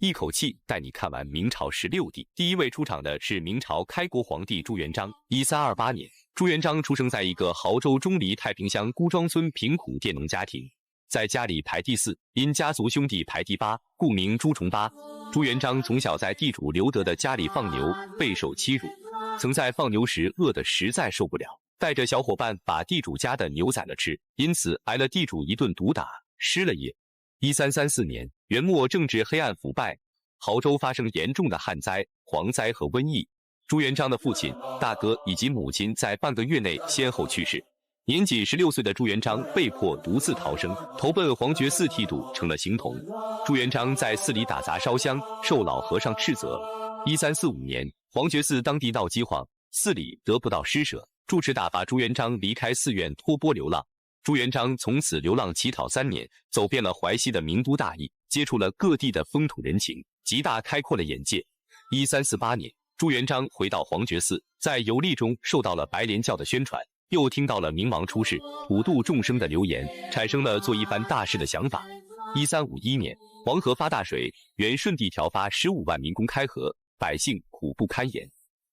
一口气带你看完明朝16帝。第一位出场的是明朝开国皇帝朱元璋。1328年，朱元璋出生在一个亳州钟离太平乡孤庄村贫苦佃农家庭，在家里排第4，因家族兄弟排第8，故名朱重八。朱元璋从小在地主刘德的家里放牛，备受欺辱，曾在放牛时饿得实在受不了，带着小伙伴把地主家的牛宰了吃，因此挨了地主一顿毒打，失了业。1334年，元末政治黑暗腐败，亳州发生严重的旱灾、蝗灾和瘟疫。朱元璋的父亲、大哥以及母亲在半个月内先后去世。年仅16岁的朱元璋被迫独自逃生，投奔黄觉寺剃度，成了刑童。朱元璋在寺里打杂烧香，受老和尚斥责。1345年，黄觉寺当地闹饥荒，寺里得不到施舍，住持打发朱元璋离开寺院，托钵流浪。朱元璋从此流浪乞讨3年，走遍了淮西的名都大邑，接触了各地的风土人情，极大开阔了眼界。1348年，朱元璋回到黄觉寺，在游历中受到了白莲教的宣传，又听到了明王出世、普度众生的流言，产生了做一番大事的想法。1351年，黄河发大水，元顺帝调发15万民工开河，百姓苦不堪言。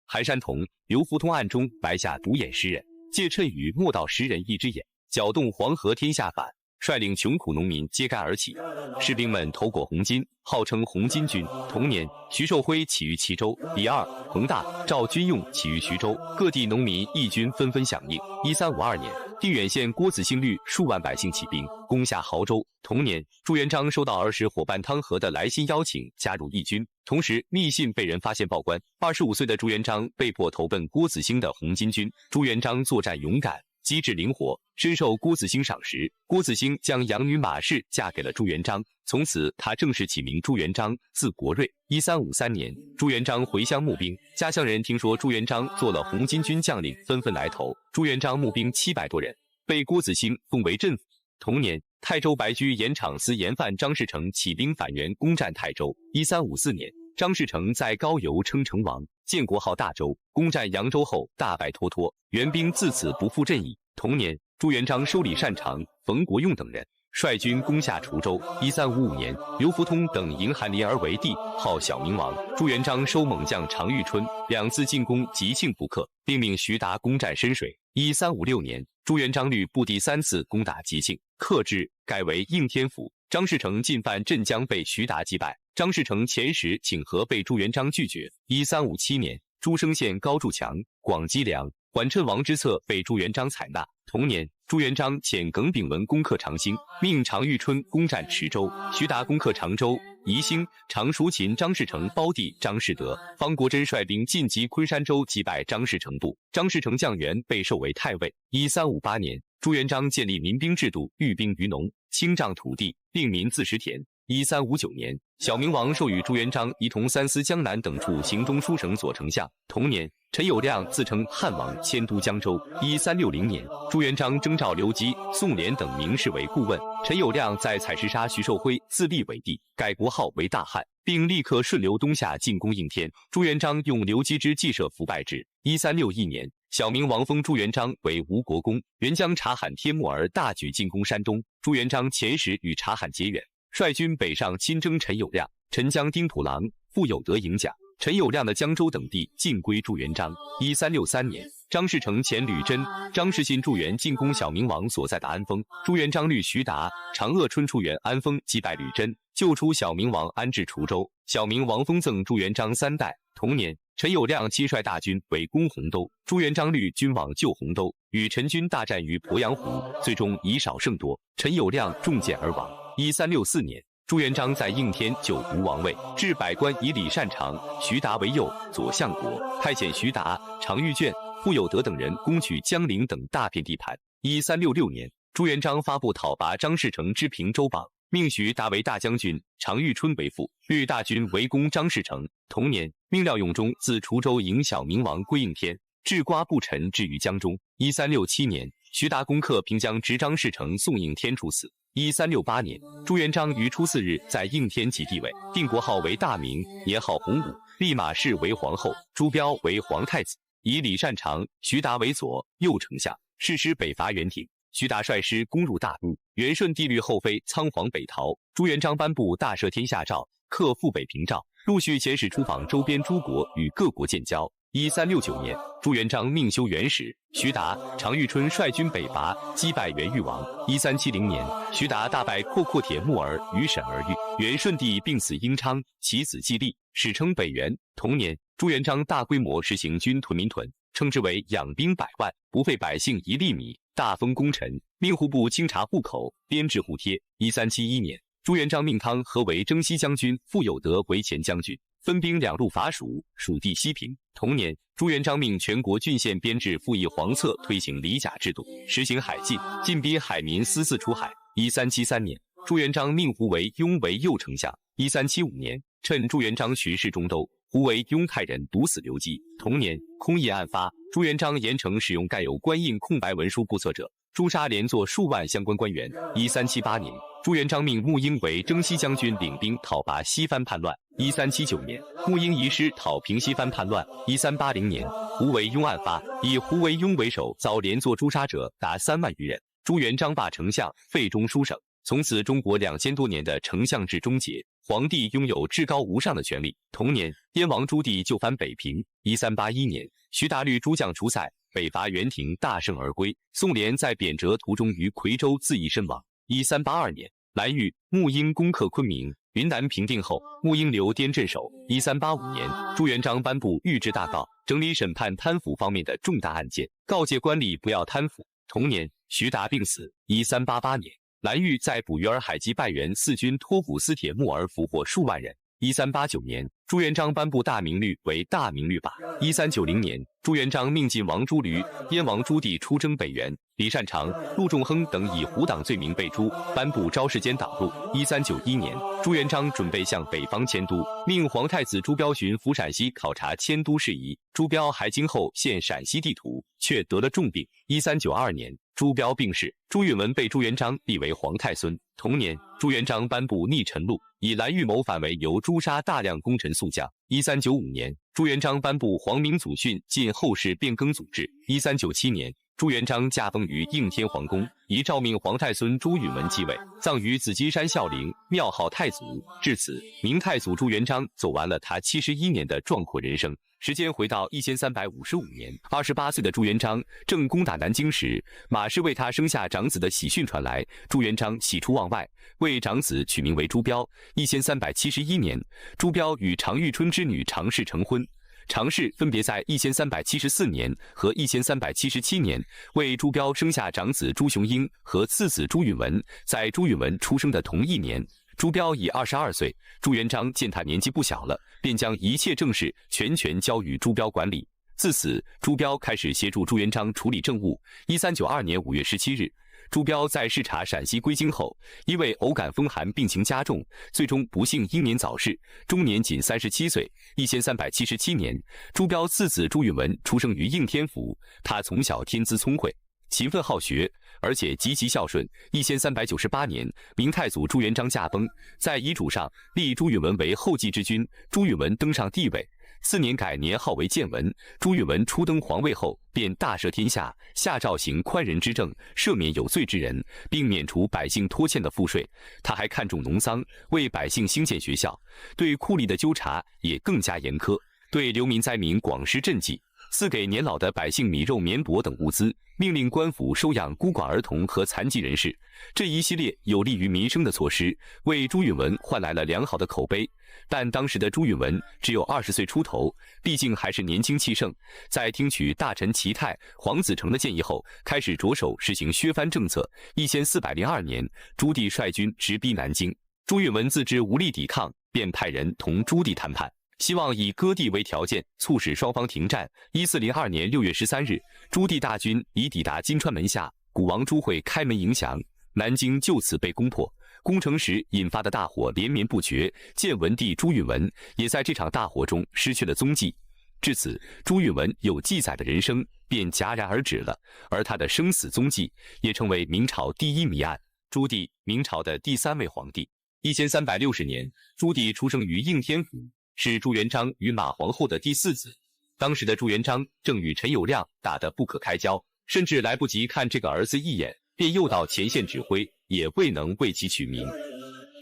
韩山童、刘福通暗中埋下独眼诗人，借谶语莫道诗人一只眼，搅动黄河天下反，率领穷苦农民揭竿而起。士兵们头裹红巾，号称红巾军。同年，徐寿辉起于齐州，李二、彭大、赵君用起于徐州，各地农民义军纷纷响应。1352年，定远县郭子兴率数万百姓起兵，攻下亳州。同年，朱元璋收到儿时伙伴汤和的来信邀请加入义军，同时密信被人发现报关。25岁的朱元璋被迫投奔郭子兴的红巾军。朱元璋作战勇敢，机智灵活，深受郭子兴赏识。郭子兴将养女马氏嫁给了朱元璋，从此他正式起名朱元璋，字国瑞。1353年，朱元璋回乡募兵，家乡人听说朱元璋做了红巾军将领，纷纷来投。朱元璋募兵700多人，被郭子兴封为镇抚。同年，泰州白驹盐场司盐贩张士诚起兵反元，攻占泰州。1354年，张士诚在高邮称成王，建国号大州，攻占扬州后大败脱脱，元兵自此不复振翼。同年，朱元璋收礼擅长、冯国用等人，率军攻下滁州。1355年，刘福通等迎韩林而为帝，号小明王。朱元璋收猛将常遇春，2次进攻吉庆不克，并命徐达攻占深水。1356年，朱元璋率部第3次攻打吉庆，克制，改为应天府。张士诚进犯镇江被徐达击败，张士诚遣使请和被朱元璋拒绝。1357年，朱生县高筑墙，广积粮，缓称王之策被朱元璋采纳。同年，朱元璋遣耿炳文攻克长兴，命常遇春攻占池州，徐达攻克常州、宜兴。常熟勤张士诚胞弟张士德、方国珍率兵进击昆山州，击败张士诚部。张士诚将元被授为太尉。1358年，朱元璋建立民兵制度，寓兵于农，清丈土地，令民自食田。1359年，小明王授予朱元璋仪同三司江南等处行中书省左丞相。同年，陈友谅自称汉王，迁都江州。1360年，朱元璋征召刘基、宋濂等名士为顾问，陈友谅在采石沙徐寿辉自立为帝，改国号为大汉，并立刻顺流东下进攻应天。朱元璋用刘基之计设腐败制。1361年，小明王封朱元璋为吴国公，元将察罕帖木儿大举进攻山东。朱元璋遣使与察罕结远，率军北上亲征陈友谅，陈将丁土郎、傅有德迎奖。陈友谅的江州等地尽归朱元璋。1363年，张士诚遣吕真、张士信助援进攻小明王所在的安丰，朱元璋率徐达、常鄂春出援安丰，击败吕真，救出小明王，安置滁州。小明王封赠朱元璋3代。同年，陈友谅亲率大军围攻洪都，朱元璋率军往救洪都，与陈军大战于鄱阳湖，最终以少胜多，陈友谅中箭而亡。1364年，朱元璋在应天就吴王位，置百官以礼擅长，徐达为右左相国，派遣徐达、常遇卷、傅有德等人攻取江陵等大片地盘。1366年，朱元璋发布讨伐张士诚之平州榜，命徐达为大将军，常遇春为副，率大军围攻张士诚。同年，命廖永忠自滁州迎小明王归应天，置瓜不臣置于江中。1367年，徐达攻克平江，执张士诚送应天处死。1368年，朱元璋于初4日在应天即帝位，定国号为大明，年号洪武，立马氏为皇后，朱标为皇太子，以礼擅长，徐达为左右丞相，誓师北伐元廷。徐达率师攻入大都，元顺帝虑后妃仓皇北逃，朱元璋颁布大赦天下诏，克复北平赵，陆续遣使出访周边诸国，与各国建交。1369年，朱元璋命修元使，徐达、常遇春率军北伐，击败元裕王。1370年，徐达大败阔铁木儿于沈而遇，元顺帝病死英昌，其子继立，史称北元。同年，朱元璋大规模实行军屯民屯，称之为养兵100万，不费百姓1粒米，大封功臣，命户部清查户口，编制户贴。1371年，朱元璋命汤和为征西将军，傅有德为前将军，分兵2路伐蜀，蜀地西平。同年，朱元璋命全国郡县编制赋役黄册，推行礼甲制度，实行海禁，禁逼海民私自出海。1373年，朱元璋命胡惟庸为右丞相。1375年，趁朱元璋巡视中都，胡惟庸派人毒死刘基。同年，空议案发，朱元璋严惩使用盖有官印空白文书不测者，诛杀连坐数万相关官员。1378年，朱元璋命穆英为征西将军，领兵讨伐西番叛乱。1379年，穆英移师讨平西番叛乱。1380年，胡惟庸案发，以胡惟庸为首，遭连坐诛杀者达3万余人。朱元璋罢丞相，废中书省，从此中国2000多年的丞相制终结，皇帝拥有至高无上的权力。同年，燕王朱棣就藩北平。1381年，徐达率诸将出塞，北伐元廷，大胜而归。宋濂在贬谪途中于夔州自缢身亡。1382年，蓝玉、穆英攻克昆明，云南平定后，穆英留滇镇守。1385年，朱元璋颁布谕制大告，整理审判贪腐方面的重大案件，告诫官吏不要贪腐。同年，徐达病死。1388年，蓝玉在捕鱼儿海击败元4军，托古斯铁木儿俘获数万人。1389年，朱元璋颁布大明律为大明律法。1390年，朱元璋命晋王朱驴、燕王朱棣出征北元，李善长、陆仲亨等以胡党罪名被诛，颁布昭示监党录。1391年，朱元璋准备向北方迁都，命皇太子朱标巡抚陕西考察迁都事宜。朱标还京后献陕西地图，却得了重病。1392年，朱标病逝，朱允炆被朱元璋立为皇太孙。同年，朱元璋颁布逆臣录，以蓝玉谋反为由诛杀大量功臣宿将。1395年，朱元璋颁布皇明祖训，禁后世变更祖制。1397年，朱元璋驾崩于应天皇宫，以诏命皇太孙朱允炆继位，葬于紫金山孝陵，庙号太祖。至此，明太祖朱元璋走完了他71年的壮阔人生。时间回到1355年，28岁的朱元璋正攻打南京时，马氏为他生下长子的喜讯传来，朱元璋喜出望外，为长子取名为朱标。1371年，朱标与常遇春之女常氏成婚。常氏分别在1374年和1377年为朱标生下长子朱雄英和次子朱允炆。在朱允炆出生的同一年，朱标已22岁，朱元璋见他年纪不小了，便将一切政事全权交予朱标管理。自此，朱标开始协助朱元璋处理政务。1392年5月17日，朱标在视察陕西归京后，因为偶感风寒，病情加重，最终不幸英年早逝，终年仅37岁。1377年，朱标次子朱允炆出生于应天府，他从小天资聪慧，勤奋好学，而且极其孝顺。1398年，明太祖朱元璋驾崩，在遗嘱上立朱允炆为后继之君，朱允炆登上帝位。次年改年号为建文。朱允炆初登皇位后，便大赦天下，下诏行宽仁之政，赦免有罪之人，并免除百姓拖欠的赋税。他还看重农桑，为百姓兴建学校，对酷吏的纠察也更加严苛，对流民灾民广施赈济，赐给年老的百姓米肉棉帛等物资，命令官府收养孤寡儿童和残疾人士。这一系列有利于民生的措施，为朱允炆换来了良好的口碑。但当时的朱允炆只有20岁出头，毕竟还是年轻气盛。在听取大臣齐泰、黄子成的建议后，开始着手实行削藩政策。1402年，朱棣率军直逼南京，朱允炆自知无力抵抗，便派人同朱棣谈判，希望以割地为条件，促使双方停战。1402年6月13日，朱棣大军已抵达金川门下，古王朱会开门迎降，南京就此被攻破。攻城时引发的大火连绵不绝，建文帝朱允炆也在这场大火中失去了踪迹。至此，朱允炆有记载的人生便戛然而止了，而他的生死踪迹也成为明朝第一谜案。朱棣，明朝的第3位皇帝。1360年，朱棣出生于应天府，是朱元璋与马皇后的第4子。当时的朱元璋正与陈友谅打得不可开交，甚至来不及看这个儿子一眼，便又到前线指挥，也未能为其取名。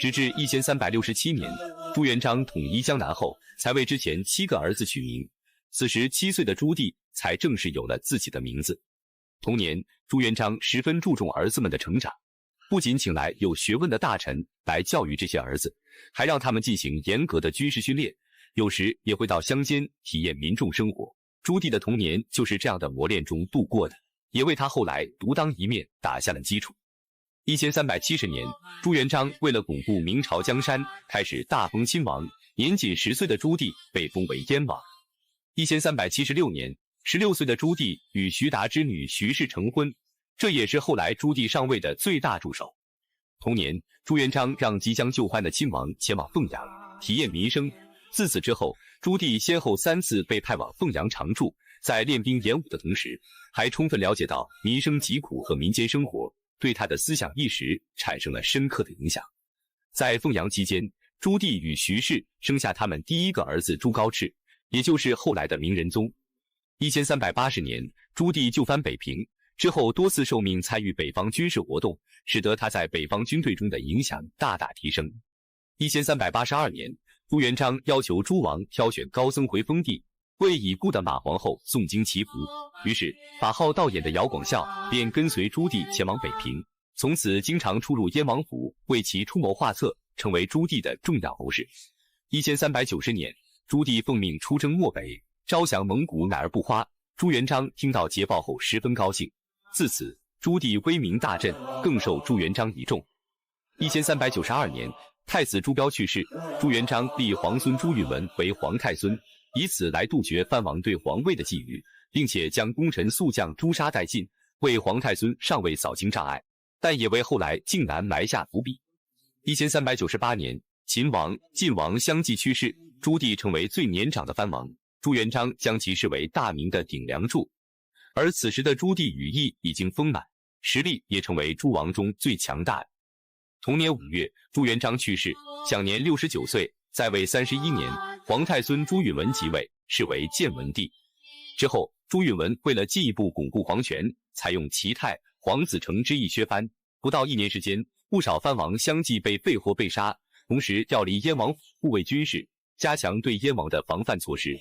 直至1367年，朱元璋统一江南后，才为之前7个儿子取名。此时7岁的朱棣才正式有了自己的名字。同年，朱元璋十分注重儿子们的成长，不仅请来有学问的大臣来教育这些儿子，还让他们进行严格的军事训练，有时也会到乡间体验民众生活。朱棣的童年就是这样的磨练中度过的，也为他后来独当一面打下了基础。1370年，朱元璋为了巩固明朝江山，开始大封亲王。年仅10岁的朱棣被封为燕王。1376年，16岁的朱棣与徐达之女徐氏成婚，这也是后来朱棣上位的最大助手。同年，朱元璋让即将就藩的亲王前往凤阳体验民生。自此之后，朱棣先后3次被派往凤阳常驻，在练兵演武的同时，还充分了解到民生疾苦和民间生活，对他的思想意识产生了深刻的影响。在凤阳期间，朱棣与徐氏生下他们第一个儿子朱高炽，也就是后来的明仁宗。1380年，朱棣就藩北平之后，多次受命参与北方军事活动，使得他在北方军队中的影响大大提升。1382年，朱元璋要求诸王挑选高僧回封地，为已故的马皇后诵经祈福。于是，法号道衍的姚广孝便跟随朱棣前往北平，从此经常出入燕王府，为其出谋划策，成为朱棣的重要谋士。1390年，朱棣奉命出征漠北，招降蒙古乃尔不花。朱元璋听到捷报后十分高兴，自此朱棣威名大振，更受朱元璋倚重。1392年，太子朱标去世，朱元璋立皇孙朱允炆为皇太孙，以此来杜绝藩王对皇位的觊觎，并且将功臣宿将诛杀殆尽，为皇太孙上位扫清障碍，但也为后来靖难埋下伏笔。1398年，秦王、晋王相继去世，朱棣成为最年长的藩王，朱元璋将其视为大明的顶梁柱。而此时的朱棣羽翼已经丰满，实力也成为诸王中最强大的。同年5月，朱元璋去世，享年69岁，在位31年。皇太孙朱允炆即位，是为建文帝。之后，朱允炆为了进一步巩固皇权，采用齐泰、黄子成之意削藩。不到1年时间，不少藩王相继被废或被杀，同时调离燕王府护卫军事，加强对燕王的防范措施。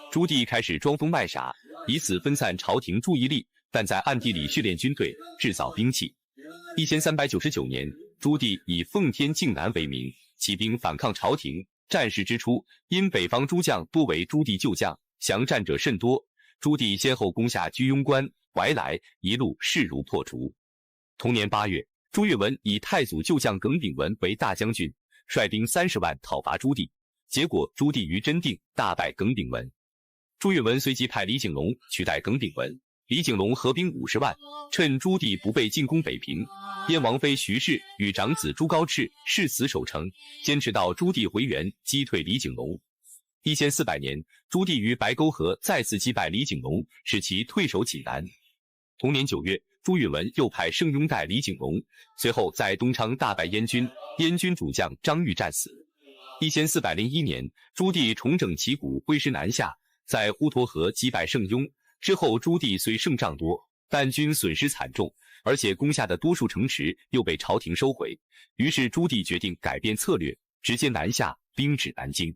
朱棣开始装疯卖傻，以此分散朝廷注意力，但在暗地里训练军队，制造兵器。1399年，朱棣以奉天靖难为名，起兵反抗朝廷。战事之初，因北方诸将多为朱棣旧将，降战者甚多，朱棣先后攻下居庸关、怀来，一路势如破竹。同年8月，朱允炆以太祖旧将耿炳文为大将军，率兵30万讨伐朱棣，结果朱棣于真定大败耿炳文。朱允炆随即派李景龙取代耿炳文，李景龙合兵50万，趁朱棣不备进攻北平，燕王妃徐氏与长子朱高炽誓死守城，坚持到朱棣回援，击退李景龙。1400年，朱棣于白沟河再次击败李景龙，使其退守济南。同年9月，朱允炆又派圣拥戴李景龙，随后在东昌大败燕军，燕军主将张玉战死。1401年，朱棣重整旗鼓，挥师南下，在滹沱河击败圣拥。之后，朱棣虽胜仗多，但军损失惨重，而且攻下的多数城池又被朝廷收回。于是朱棣决定改变策略，直接南下，兵至南京。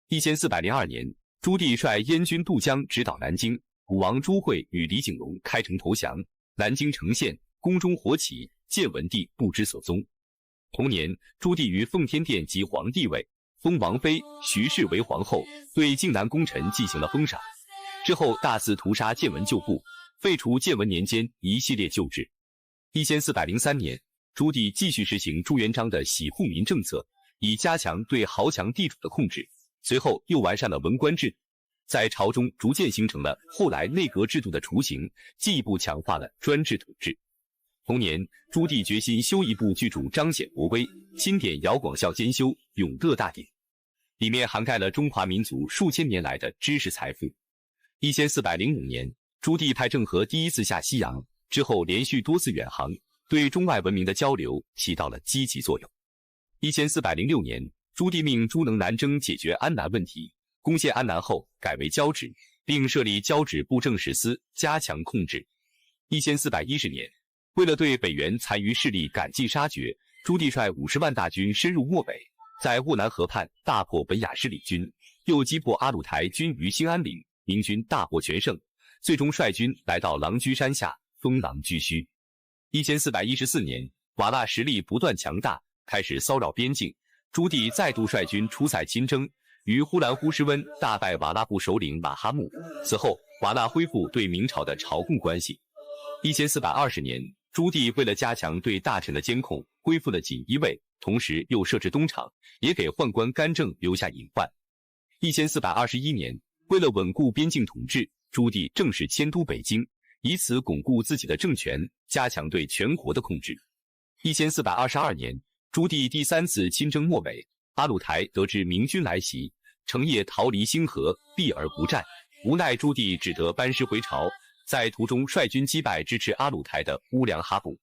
1402年，朱棣率燕军渡江直捣南京，武王朱惠与李景龙开城投降，南京城陷，宫中火起，建文帝不知所踪。同年，朱棣于奉天殿即皇帝位，封王妃徐氏为皇后，对靖南功臣进行了封赏。之后大肆屠杀建文旧部，废除建文年间一系列旧制。1403年，朱棣继续实行朱元璋的洗护民政策，以加强对豪强地主的控制。随后又完善了文官制，在朝中逐渐形成了后来内阁制度的雏形，进一步强化了专制统治。同年，朱棣决心修一部巨著彰显国威，钦点姚广孝兼修《永乐大典》，里面涵盖了中华民族数千年来的知识财富。1405年，朱棣派郑和第一次下西洋，之后连续多次远航，对中外文明的交流起到了积极作用。1406年，朱棣命朱能南征解决安南问题，攻陷安南后改为交趾，并设立交趾布政使司，加强控制。1410年，为了对北元残余势力赶尽杀绝，朱棣率50万大军深入漠北，在沃南河畔大破本雅失里军，又击破阿鲁台军于兴安岭，明军大获全胜，最终率军来到狼居山下，封狼居胥。1414年，瓦剌实力不断强大，开始骚扰边境。朱棣再度率军出塞亲征，于呼兰呼师温大败瓦剌部首领马哈木。此后，瓦剌恢复对明朝的朝贡关系。1420年，朱棣为了加强对大臣的监控，恢复了锦衣卫，同时又设置东厂，也给宦官干政留下隐患。1421年，为了稳固边境统治，朱棣正式迁都北京，以此巩固自己的政权，加强对全国的控制。1422年，朱棣第3次亲征漠北，阿鲁台得知明军来袭，乘夜逃离星河，避而不战。无奈朱棣只得班师回朝，在途中率军击败支持阿鲁台的乌良哈部。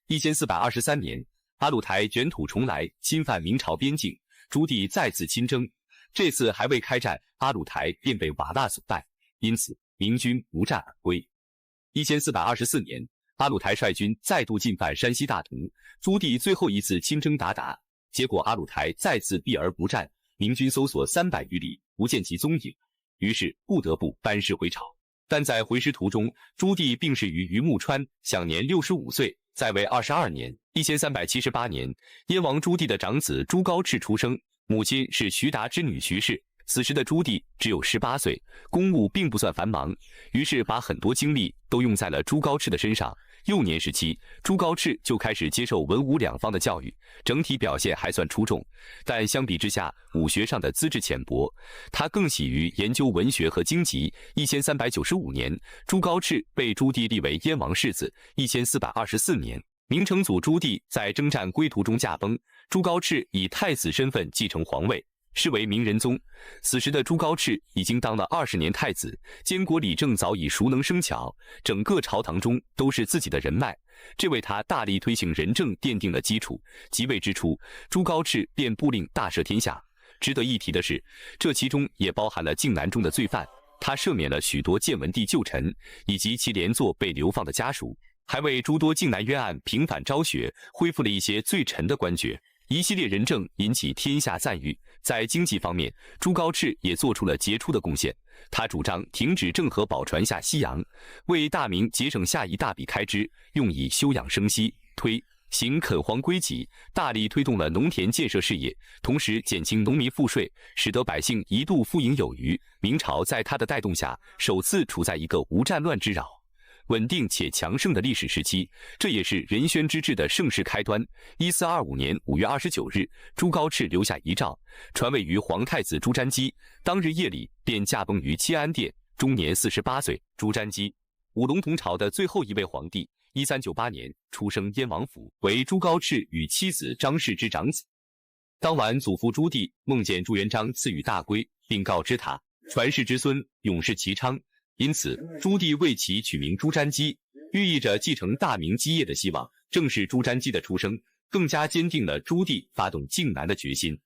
1423年，阿鲁台卷土重来，侵犯明朝边境，朱棣再次亲征，这次还未开战，阿鲁台便被瓦剌所败，因此明军不战而归。1424年，阿鲁台率军再度进犯山西大同，朱棣最后一次亲征鞑靼，结果阿鲁台再次避而不战，明军搜索300余里，不见其踪影，于是不得不班师回朝。但在回师途中，朱棣病逝于榆木川，享年65岁，在位22年。1378年，燕王朱棣的长子朱高炽出生，母亲是徐达之女徐氏。此时的朱棣只有18岁，公务并不算繁忙，于是把很多精力都用在了朱高炽的身上。幼年时期，朱高炽就开始接受文武两方的教育，整体表现还算出众，但相比之下，武学上的资质浅薄，他更喜于研究文学和经籍。1395年，朱高炽被朱棣立为燕王世子。1424年，明成祖朱棣在征战归途中驾崩，朱高炽以太子身份继承皇位，是为明仁宗。此时的朱高炽已经当了20年太子，监国理政早已熟能生巧，整个朝堂中都是自己的人脉，这为他大力推行仁政奠定了基础。即位之初，朱高炽便布令大赦天下。值得一提的是，这其中也包含了靖难中的罪犯，他赦免了许多建文帝旧臣以及其连坐被流放的家属，还为诸多靖难冤案平反昭雪，恢复了一些罪臣的官爵。一系列仁政引起天下赞誉。在经济方面，朱高炽也做出了杰出的贡献。他主张停止郑和宝船下西洋，为大明节省下一大笔开支，用以休养生息，推行垦荒归己，大力推动了农田建设事业，同时减轻农民赋税，使得百姓一度富盈有余。明朝在他的带动下，首次处在一个无战乱之扰、稳定且强盛的历史时期，这也是仁宣之治的盛世开端。1425年5月29日，朱高炽留下遗诏，传位于皇太子朱瞻基，当日夜里便驾崩于钦安殿，终年48岁。朱瞻基，武隆同朝的最后一位皇帝，1398年出生燕王府，为朱高炽与妻子张氏之长子。当晚，祖父朱棣梦见朱元璋赐予大圭，并告知他传世之孙，永世其昌。因此，朱棣为其取名朱瞻基，寓意着继承大明基业的希望。正是朱瞻基的出生，更加坚定了朱棣发动靖难的决心。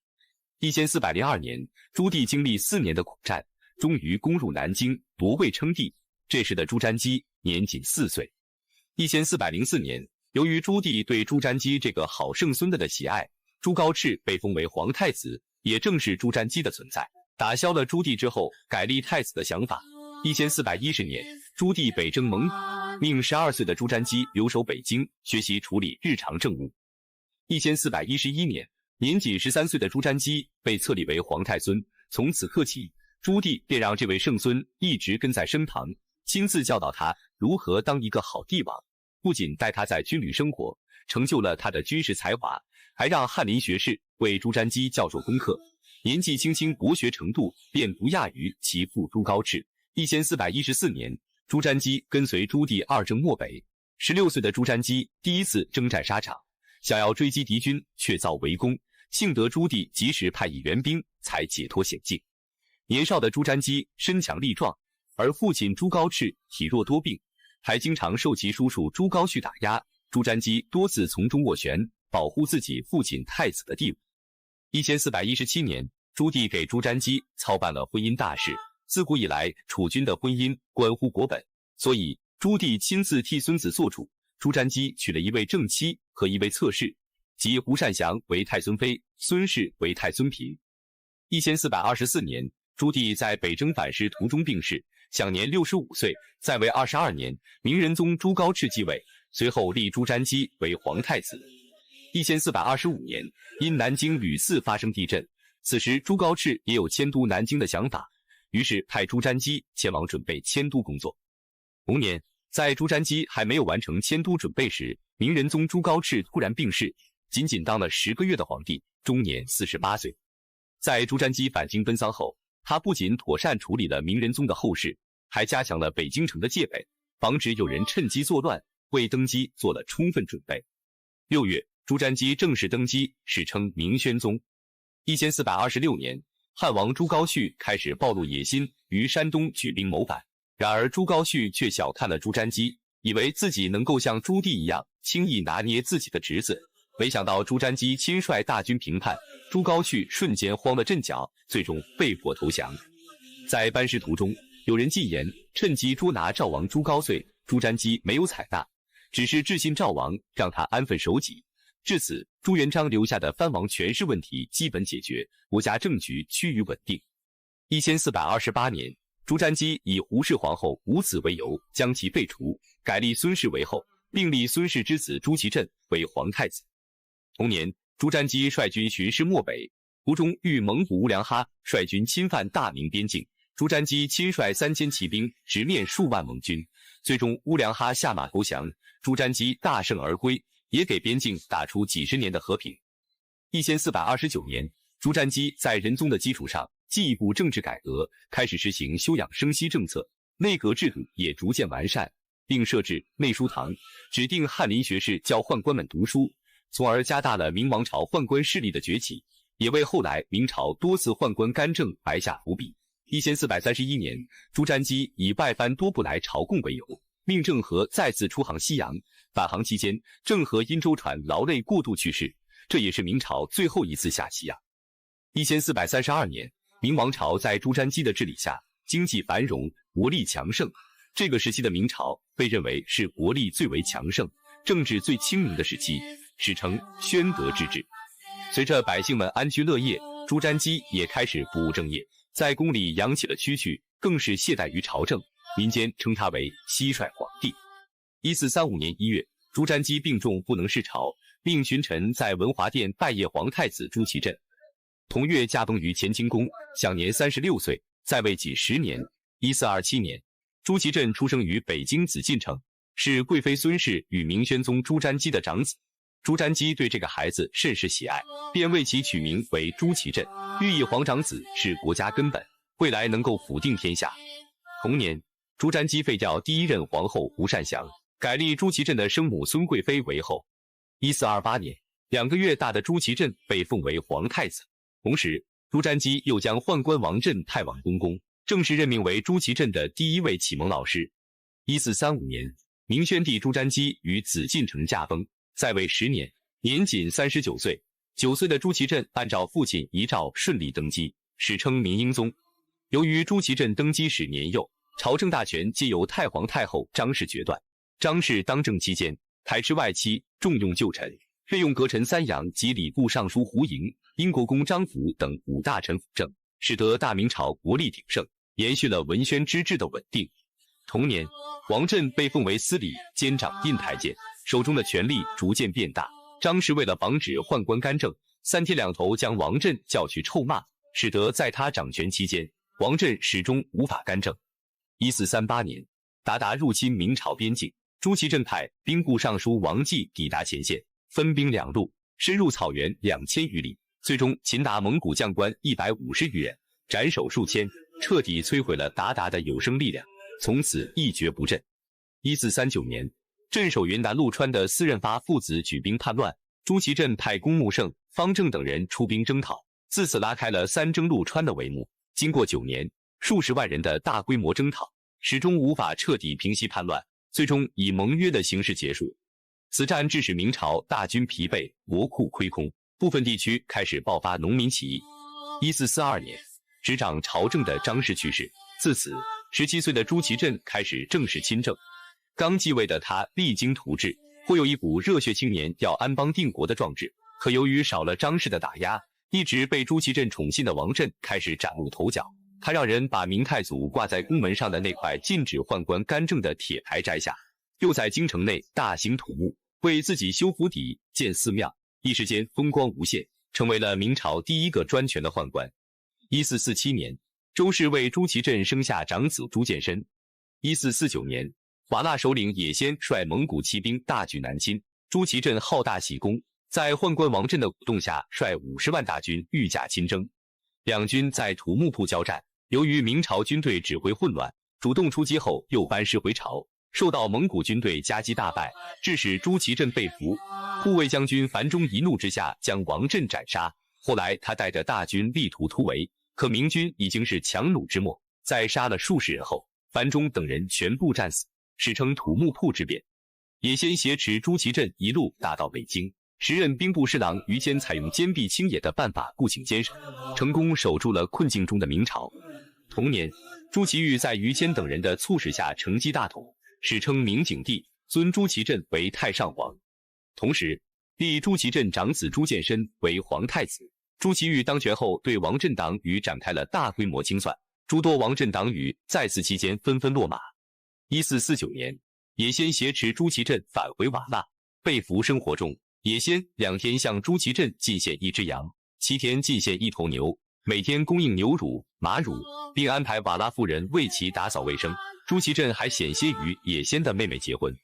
1402年，朱棣经历4年的苦战，终于攻入南京，夺位称帝。这时的朱瞻基年仅4岁。1404年，由于朱棣对朱瞻基这个好圣孙的喜爱，朱高炽被封为皇太子。也正是朱瞻基的存在，打消了朱棣之后改立太子的想法。1410年，朱棣北征蒙古，命12岁的朱瞻基留守北京，学习处理日常政务。1411年，年仅13岁的朱瞻基被册立为皇太孙。从此刻起，朱棣便让这位圣孙一直跟在身旁，亲自教导他如何当一个好帝王。不仅带他在军旅生活，成就了他的军事才华，还让翰林学士为朱瞻基教授功课。年纪轻轻，博学程度便不亚于其父朱高炽。1414年，朱瞻基跟随朱棣二征漠北。16岁的朱瞻基第一次征战沙场，想要追击敌军，却遭围攻，幸得朱棣及时派以援兵，才解脱险境。年少的朱瞻基身强力壮，而父亲朱高炽体弱多病，还经常受其叔叔朱高煦打压。朱瞻基多次从中斡旋，保护自己父亲太子的地位。1417年，朱棣给朱瞻基操办了婚姻大事。自古以来，储君的婚姻关乎国本，所以朱棣亲自替孙子做主。朱瞻基娶了一位正妻和一位侧室，即胡善祥为太孙妃，孙氏为太孙嫔。1424年，朱棣在北征反师途中病逝，享年65岁，在位22年。明仁宗朱高炽继位，随后立朱瞻基为皇太子。1425年，因南京屡次发生地震，此时朱高炽也有迁都南京的想法，于是派朱瞻基前往准备迁都工作。同年，在朱瞻基还没有完成迁都准备时，明仁宗朱高炽突然病逝，仅仅当了10个月的皇帝，终年48岁。在朱瞻基返京奔丧后，他不仅妥善处理了明仁宗的后事，还加强了北京城的戒备，防止有人趁机作乱，为登基做了充分准备。6月，朱瞻基正式登基，史称明宣宗。1426年，汉王朱高煦开始暴露野心，于山东举兵谋反。然而朱高煦却小看了朱瞻基，以为自己能够像朱棣一样轻易拿捏自己的侄子，没想到朱瞻基亲率大军平叛，朱高煦瞬间慌了阵脚，最终被迫投降。在班师途中，有人进言趁机捉拿赵王朱高燧，朱瞻基没有采纳，只是致信赵王，让他安分守己。至此，朱元璋留下的藩王权势问题基本解决，国家政局趋于稳定。1428年，朱瞻基以胡氏皇后无子为由，将其废除，改立孙氏为后，并立孙氏之子朱祁镇为皇太子。同年，朱瞻基率军巡视漠北，途中遇蒙古乌良哈率军侵犯大明边境，朱瞻基亲率3000骑兵直面数万蒙军，最终乌良哈下马投降，朱瞻基大胜而归，也给边境打出几十年的和平。1429年，朱瞻基在仁宗的基础上进一步政治改革，开始实行休养生息政策，内阁制度也逐渐完善，并设置内书堂，指定翰林学士教宦官们读书，从而加大了明王朝宦官势力的崛起，也为后来明朝多次宦官干政埋下伏笔。1431年，朱瞻基以外藩多不来朝贡为由，命郑和再次出航西洋。返航期间，郑和因舟船劳累过度去世，这也是明朝最后一次下西洋。1432年，明王朝在朱瞻基的治理下，经济繁荣，国力强盛。这个时期的明朝被认为是国力最为强盛、政治最清明的时期，史称宣德之治。随着百姓们安居乐业，朱瞻基也开始不务正业，在宫里养起了蛐蛐，更是懈怠于朝政，民间称他为蟋蟀皇帝。1435年1月，朱瞻基病重不能视朝，命群臣在文华殿拜谒皇太子朱祁镇。同月驾崩于乾清宫，享年36岁，在位仅10年。1427年，朱祁镇出生于北京紫禁城，是贵妃孙氏与明宣宗朱瞻基的长子。朱瞻基对这个孩子甚是喜爱，便为其取名为朱祁镇，寓意皇长子是国家根本，未来能够辅定天下。同年，朱瞻基废掉第一任皇后胡善祥，改立朱祁镇的生母孙贵妃为后。1428年，2个月大的朱祁镇被封为皇太子。同时，朱瞻基又将宦官王振派往东宫，正式任命为朱祁镇的第一位启蒙老师。1435年，明宣帝朱瞻基于紫禁城驾崩，在位10年，年仅39岁。9岁的朱祁镇按照父亲遗诏顺利登基，史称明英宗。由于朱祁镇登基时年幼，朝政大权皆由太皇太后张氏决断。张氏当政期间，排斥外戚，重用旧臣，任用阁臣三杨及礼部尚书胡盈、英国公张福等5大臣辅政，使得大明朝国力鼎盛，延续了文宣之治的稳定。同年，王振被封为司礼监掌印台监，手中的权力逐渐变大。张氏为了防止宦官干政，三天两头将王振叫去臭骂，使得在他掌权期间，王振始终无法干政。1438年，鞑靼入侵明朝边境，朱祁镇派兵部尚书王继抵达前线，分兵2路，深入草原2000余里，最终擒拿蒙古将官150余人，斩首数千，彻底摧毁了鞑靼的有生力量，从此一蹶不振。1439年，镇守云南陆川的4任发父子举兵叛乱，朱祁镇派龚木胜、方正等人出兵征讨，自此拉开了3征陆川的帷幕。经过9年，数十万人的大规模征讨，始终无法彻底平息叛乱，最终以盟约的形式结束。此战致使明朝大军疲惫，国库亏空，部分地区开始爆发农民起义。1442年，执掌朝政的张氏去世，自此17岁的朱祁镇开始正式亲政。刚继位的他励精图治，颇有一股热血青年要安邦定国的壮志。可由于少了张氏的打压，一直被朱祁镇宠信的王振开始崭露头角。他让人把明太祖挂在宫门上的那块禁止宦官干政的铁牌摘下，又在京城内大兴土木，为自己修府邸、建寺庙，一时间风光无限，成为了明朝第一个专权的宦官。1447年，周氏为朱祁镇生下长子朱见深。1449年，瓦剌首领也先率蒙古骑兵大举南侵，朱祁镇好大喜功，在宦官王振的鼓动下，率50万大军御驾亲征。两军在土木铺交战，由于明朝军队指挥混乱，主动出击后又班师回朝，受到蒙古军队夹击大败，致使朱祁镇被俘。护卫将军樊中一怒之下将王振斩杀。后来他带着大军力图突围，可明军已经是强弩之末，在杀了数十人后，樊中等人全部战死，史称土木铺之变。也先挟持朱祁镇一路打到北京，时任兵部侍郎于谦采用坚壁清野的办法固请坚守，成功守住了困境中的明朝。同年，朱祁钰在于谦等人的促使下乘机大统，史称明景帝，尊朱祁镇为太上皇。同时，立朱祁镇长子朱见深为皇太子。朱祁钰当权后，对王振党羽展开了大规模清算，诸多王振党羽在此期间纷纷落马。1449年，也先挟持朱祁镇返回瓦剌，被俘生活中，也先2天向朱祁镇进献1只羊，7天进献1头牛，每天供应牛乳、马乳，并安排瓦剌妇人为其打扫卫生。朱祁镇还险些与也先的妹妹结婚。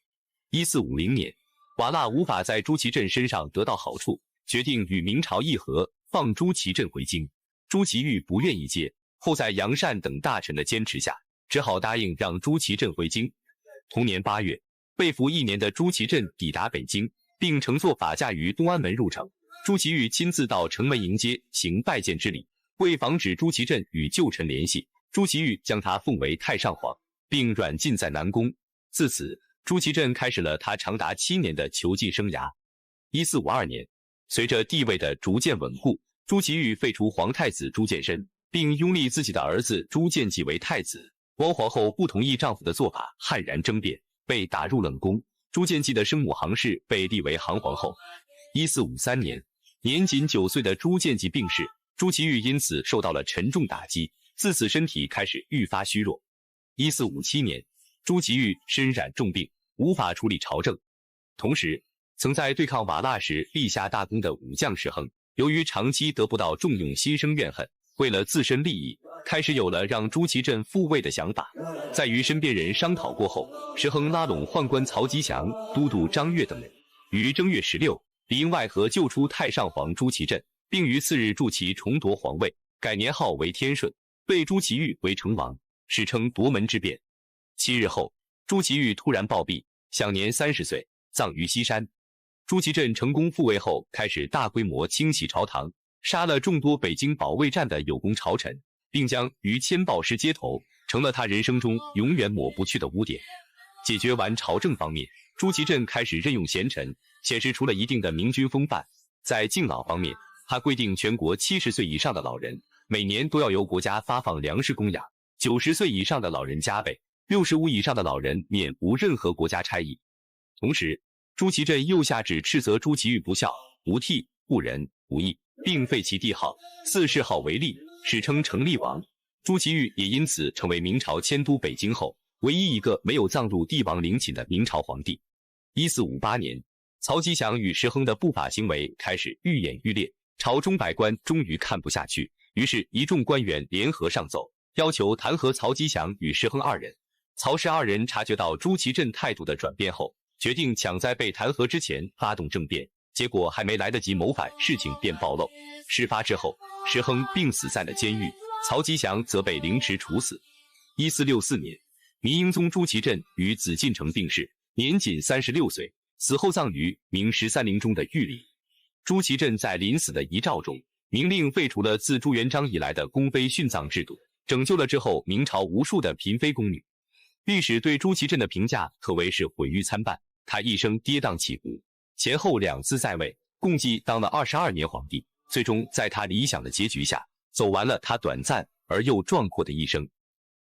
1450年，瓦剌无法在朱祁镇身上得到好处，决定与明朝议和，放朱祁镇回京。朱祁钰不愿意接，后在杨善等大臣的坚持下，只好答应让朱祁镇回京。同年8月，被俘1年的朱祁镇抵达北京，并乘坐法驾于东安门入城。朱祁钰亲自到城门迎接，行拜见之礼。为防止朱祁镇与旧臣联系，朱祁钰将他奉为太上皇，并软禁在南宫。自此，朱祁镇开始了他长达7年的囚禁生涯。1452年，随着地位的逐渐稳固，朱祁钰废除皇太子朱见深，并拥立自己的儿子朱见济为太子。汪皇后不同意丈夫的做法，悍然争辩，被打入冷宫。朱见济的生母杭氏被立为杭皇后。1453年，年仅9岁的朱见济病逝，朱祁钰因此受到了沉重打击，自此身体开始愈发虚弱。1457年，朱祁钰身染重病，无法处理朝政。同时，曾在对抗瓦剌时立下大功的武将石亨，由于长期得不到重用，心生怨恨，为了自身利益，开始有了让朱祁镇复位的想法。在与身边人商讨过后，石亨拉拢宦官曹吉祥、都督张悦等人，于正月16，里应外合救出太上皇朱祁镇，并于次日助其重夺皇位，改年号为天顺，废朱祁钰为成王，史称夺门之变。7日后，朱祁钰突然暴毙，享年30岁，葬于西山。朱祁镇成功复位后，开始大规模清洗朝堂，杀了众多北京保卫战的有功朝臣，并将于谦暴尸街头，成了他人生中永远抹不去的污点。解决完朝政方面，朱祁镇开始任用贤臣，显示出了一定的明君风范。在敬老方面，他规定全国70岁以上的老人每年都要由国家发放粮食供养，90岁以上的老人加倍，65以上的老人免无任何国家差役。同时，朱祁镇又下旨斥责朱祁钰不孝、无悌、不仁、无义，并废其帝号，赐谥号为立，史称成立王。朱祁钰也因此成为明朝迁都北京后唯一一个没有葬入帝王陵寝的明朝皇帝。1458年，曹吉祥与石亨的不法行为开始愈演愈烈，朝中百官终于看不下去，于是一众官员联合上奏，要求弹劾曹吉祥与石亨二人。曹氏二人察觉到朱祁镇态度的转变后，决定抢在被弹劾之前发动政变，结果还没来得及谋反，事情便暴露。事发之后，石亨病死在了监狱，曹吉祥则被凌迟处死。1464年，明英宗朱祁镇于紫禁城病逝，年仅36岁，死后葬于明13陵中的御里。朱祁镇在临死的遗诏中，明令废除了自朱元璋以来的宫妃殉葬制度，拯救了之后明朝无数的嫔妃宫女。历史对朱祁镇的评价可谓是毁誉参半，他一生跌宕起伏，前后2次在位，共计当了22年皇帝，最终在他理想的结局下，走完了他短暂而又壮阔的一生。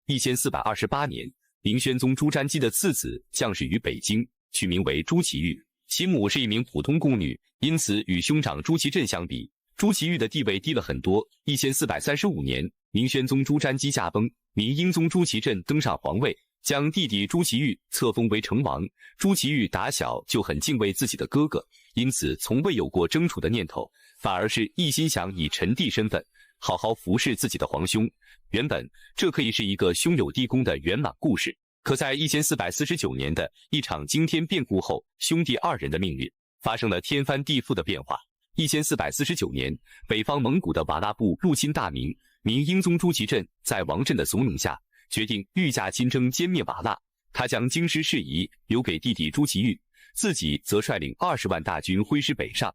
1428年，明宣宗朱瞻基的次子降世于北京，取名为朱祁钰，其母是一名普通宫女，因此与兄长朱祁镇相比，朱祁钰的地位低了很多。1435年，明宣宗朱瞻基驾崩，明英宗朱祁镇登上皇位，将弟弟朱祁钰册封为成王。朱祁钰打小就很敬畏自己的哥哥，因此从未有过争储的念头，反而是一心想以臣弟身份好好服侍自己的皇兄。原本这可以是一个兄友弟恭的圆满故事，可在1449年的一场惊天变故后，兄弟二人的命运发生了天翻地覆的变化。1449年，北方蒙古的瓦剌部入侵大明，明英宗朱祁镇在王振的怂恿下，决定御驾亲征歼灭瓦剌。他将京师事宜留给弟弟朱祁钰，自己则率领20万大军挥师北上。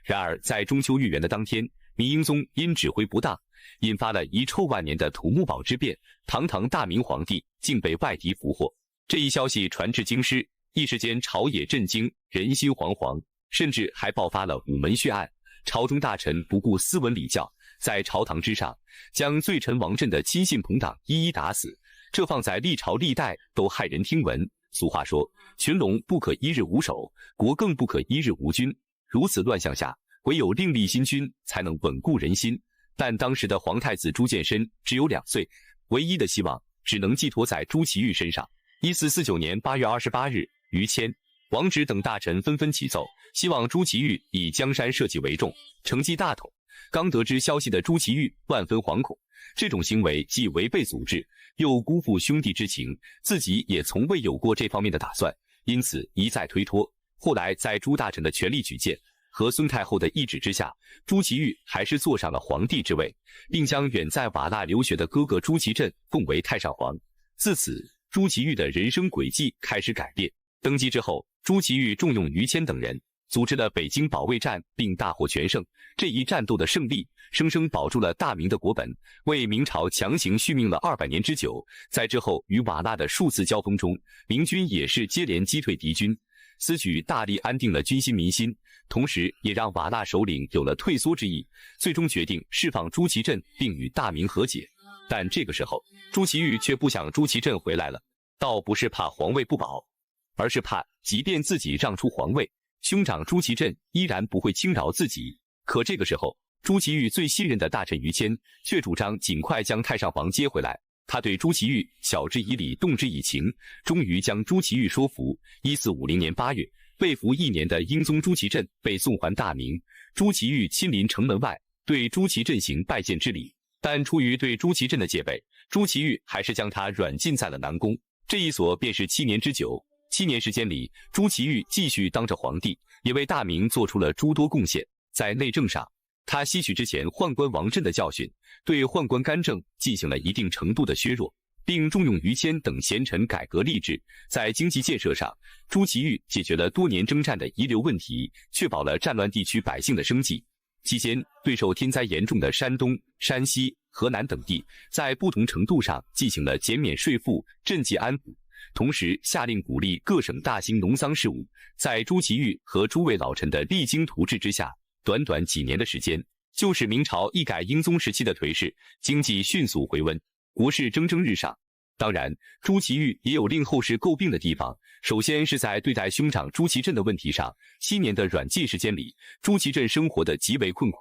然而，在中秋月圆的当天，明英宗因指挥不当，引发了遗臭万年的土木堡之变，堂堂大明皇帝竟被外敌俘获。这一消息传至京师，一时间朝野震惊，人心惶惶，甚至还爆发了午门血案。朝中大臣不顾斯文礼教，在朝堂之上将罪臣王振的亲信朋党一一打死，这放在历朝历代都骇人听闻。俗话说，群龙不可一日无首，国更不可一日无君。如此乱象下，唯有另立新君才能稳固人心。但当时的皇太子朱见深只有2岁，唯一的希望只能寄托在朱祁钰身上。1449年8月28日，于谦、王直等大臣纷纷启奏，希望朱祁钰以江山社稷为重，承继大统。刚得知消息的朱祁钰万分惶恐，这种行为既违背祖制，又辜负兄弟之情，自己也从未有过这方面的打算，因此一再推脱。后来在朱大臣的全力举荐和孙太后的懿旨之下，朱祁钰还是坐上了皇帝之位，并将远在瓦剌留学的哥哥朱祁镇奉为太上皇。自此，朱祁钰的人生轨迹开始改变。登基之后，朱祁钰重用于谦等人，组织了北京保卫战，并大获全胜。这一战斗的胜利，生生保住了大明的国本，为明朝强行续命了200年之久。在之后与瓦剌的数次交锋中，明军也是接连击退敌军，此举大力安定了军心民心，同时也让瓦剌首领有了退缩之意，最终决定释放朱祁镇并与大明和解。但这个时候，朱祁钰却不想朱祁镇回来了，倒不是怕皇位不保，而是怕即便自己让出皇位，兄长朱祁镇依然不会轻饶自己。可这个时候，朱祁钰最信任的大臣于谦却主张尽快将太上皇接回来。他对朱祁钰晓之以理，动之以情，终于将朱祁钰说服。1450年8月，被俘1年的英宗朱祁镇被送还大明，朱祁钰亲临城门外，对朱祁镇行拜见之礼。但出于对朱祁镇的戒备，朱祁钰还是将他软禁在了南宫。这一锁便是7年之久。7年时间里，朱祁钰继续当着皇帝，也为大明做出了诸多贡献。在内政上，他吸取之前宦官王振的教训，对宦官干政进行了一定程度的削弱，并重用于谦等贤臣改革吏治。在经济建设上，朱祁钰解决了多年征战的遗留问题，确保了战乱地区百姓的生计。期间，对受天灾严重的山东、山西、河南等地，在不同程度上进行了减免税赋、赈济安补，同时下令鼓励各省大兴农桑事务。在朱祁钰和诸位老臣的励精图治之下，短短几年的时间，就使明朝一改英宗时期的颓势，经济迅速回温，国势蒸蒸日上。当然，朱祁钰也有令后世诟病的地方。首先是在对待兄长朱祁镇的问题上，7年的软禁时间里，朱祁镇生活的极为困苦，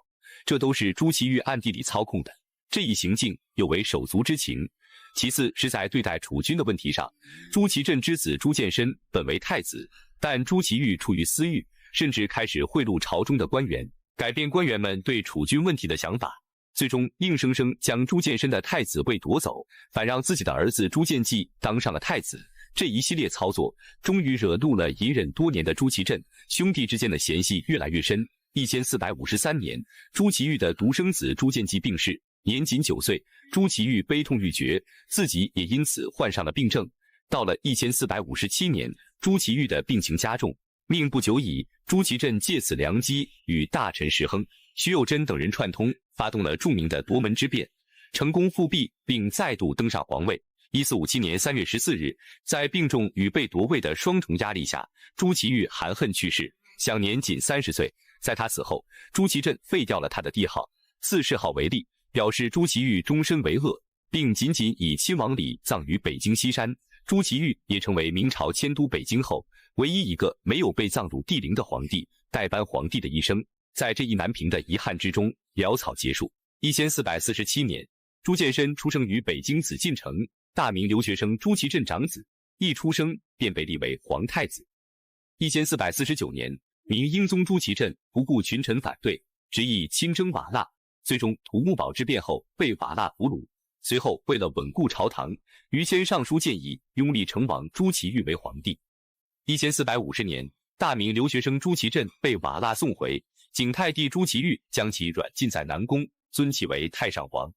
这都是朱祁钰暗地里操控的，这一行径有违手足之情。其次是在对待储君的问题上，朱祁镇之子朱见深本为太子，但朱祁钰出于私欲，甚至开始贿赂朝中的官员，改变官员们对储君问题的想法，最终硬生生将朱见深的太子位夺走，反让自己的儿子朱见济当上了太子。这一系列操作终于惹怒了隐忍多年的朱祁镇，兄弟之间的嫌隙越来越深。1453年，朱祁钰的独生子朱见济病逝，年仅9岁，朱祁钰悲痛欲绝，自己也因此患上了病症。到了1457年，朱祁钰的病情加重，命不久矣。朱祁镇借此良机，与大臣石亨、徐有贞等人串通，发动了著名的夺门之变，成功复辟，并再度登上皇位。1457年3月14日，在病重与被夺位的双重压力下，朱祁钰含恨去世，享年仅30岁。在他死后，朱祁镇废掉了他的帝号，赐谥号为立，表示朱祁钰终身为恶，并仅以亲王礼葬于北京西山。朱祁钰也成为明朝迁都北京后唯一一个没有被葬入帝陵的皇帝。代班皇帝的一生，在这一难平的遗憾之中潦草结束。1447年，朱见深出生于北京紫禁城，大明留学生朱祁镇长子，一出生便被立为皇太子。1449年，明英宗朱祁镇不顾群臣反对，执意亲征瓦剌，最终土木堡之变后被瓦剌俘虏。随后为了稳固朝堂，于谦上书建议拥立成王朱祁钰为皇帝。1450年，大明留学生朱祁镇被瓦剌送回，景泰帝朱祁钰将其软禁在南宫，尊其为太上皇。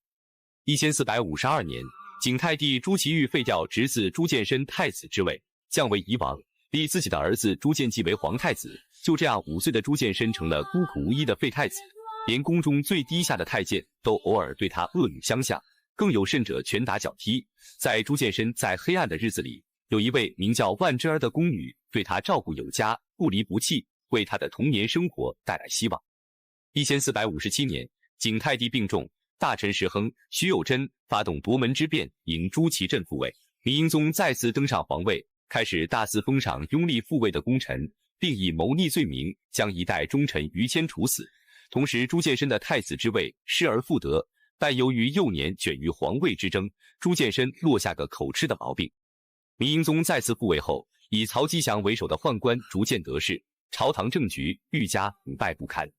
1452年，景泰帝朱祁钰废掉侄子朱见深太子之位，降为夷王，立自己的儿子朱见济为皇太子。就这样，5岁的朱见深成了孤苦无依的废太子，连宫中最低下的太监都偶尔对他恶语相向，更有甚者拳打脚踢。在朱见深在黑暗的日子里，有一位名叫万芝儿的宫女对他照顾有加，不离不弃，为他的童年生活带来希望。1457年，景泰帝病重，大臣石亨、徐有贞发动夺门之变，迎朱祁镇复位。明英宗再次登上皇位，开始大肆封赏拥立复位的功臣，并以谋逆罪名将一代忠臣于谦处死。同时，朱见深的太子之位失而复得，但由于幼年卷于皇位之争，朱见深落下个口吃的毛病。明英宗再次复位后，以曹吉祥为首的宦官逐渐得势，朝堂政局愈加腐败不堪。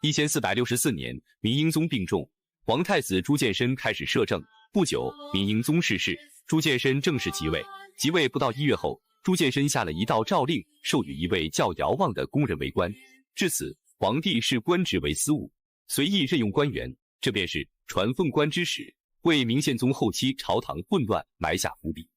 1464年，明英宗病重，皇太子朱见深开始摄政。不久，明英宗逝世，朱见深正式即位。即位不到1月后，朱见深下了一道诏令，授予一位叫姚望的工人为官。至此，皇帝视官职为私务，随意任用官员，这便是传凤官之始，为明宪宗后期朝堂混乱埋下伏笔。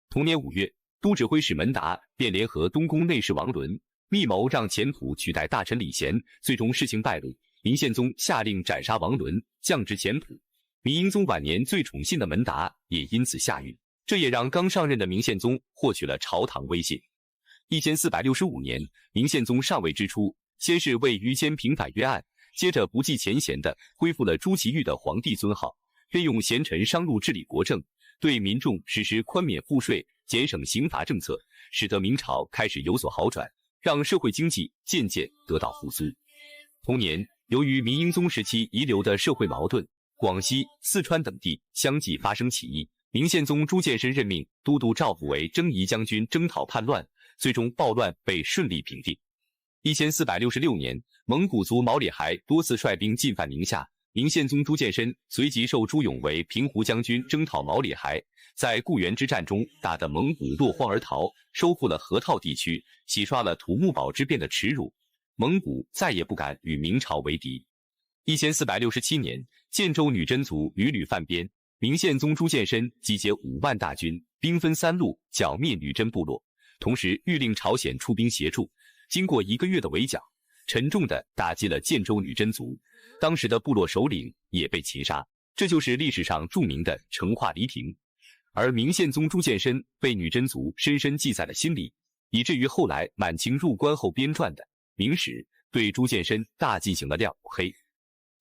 同年5月，都指挥使门达便联合东宫内侍王伦，密谋让钱普取代大臣李贤，最终事情败露，明宪宗下令斩杀王伦，降职钱普。明英宗晚年最宠信的门达也因此下狱，这也让刚上任的明宪宗获取了朝堂威信。1465年，明宪宗上位之初，先是为于谦平反约案，接着不计前嫌地恢复了朱祁钰的皇帝尊号，任用贤臣商路治理国政，对民众实施宽免赋税、减省刑罚政策，使得明朝开始有所好转，让社会经济渐渐得到复苏。同年，由于明英宗时期遗留的社会矛盾，广西、四川等地相继发生起义，明宪宗朱见深任命都督赵辅为征夷将军征讨叛乱，最终暴乱被顺利平定。1466年，蒙古族毛里孩多次率兵进犯宁夏，明宪宗朱见深随即授朱勇为平湖将军征讨毛里孩，在固原之战中打得蒙古落荒而逃，收复了河套地区，洗刷了土木堡之变的耻辱，蒙古再也不敢与明朝为敌。1467年，建州女真族屡屡犯边，明宪宗朱见深集结5万大军，兵分3路剿灭女真部落，同时谕令朝鲜出兵协助。经过1个月的围剿，沉重地打击了建州女真族，当时的部落首领也被擒杀，这就是历史上著名的成化黎平。而明宪宗朱见深被女真族深深记在了心里，以至于后来满清入关后编撰的《明史》对朱见深大进行了亮黑。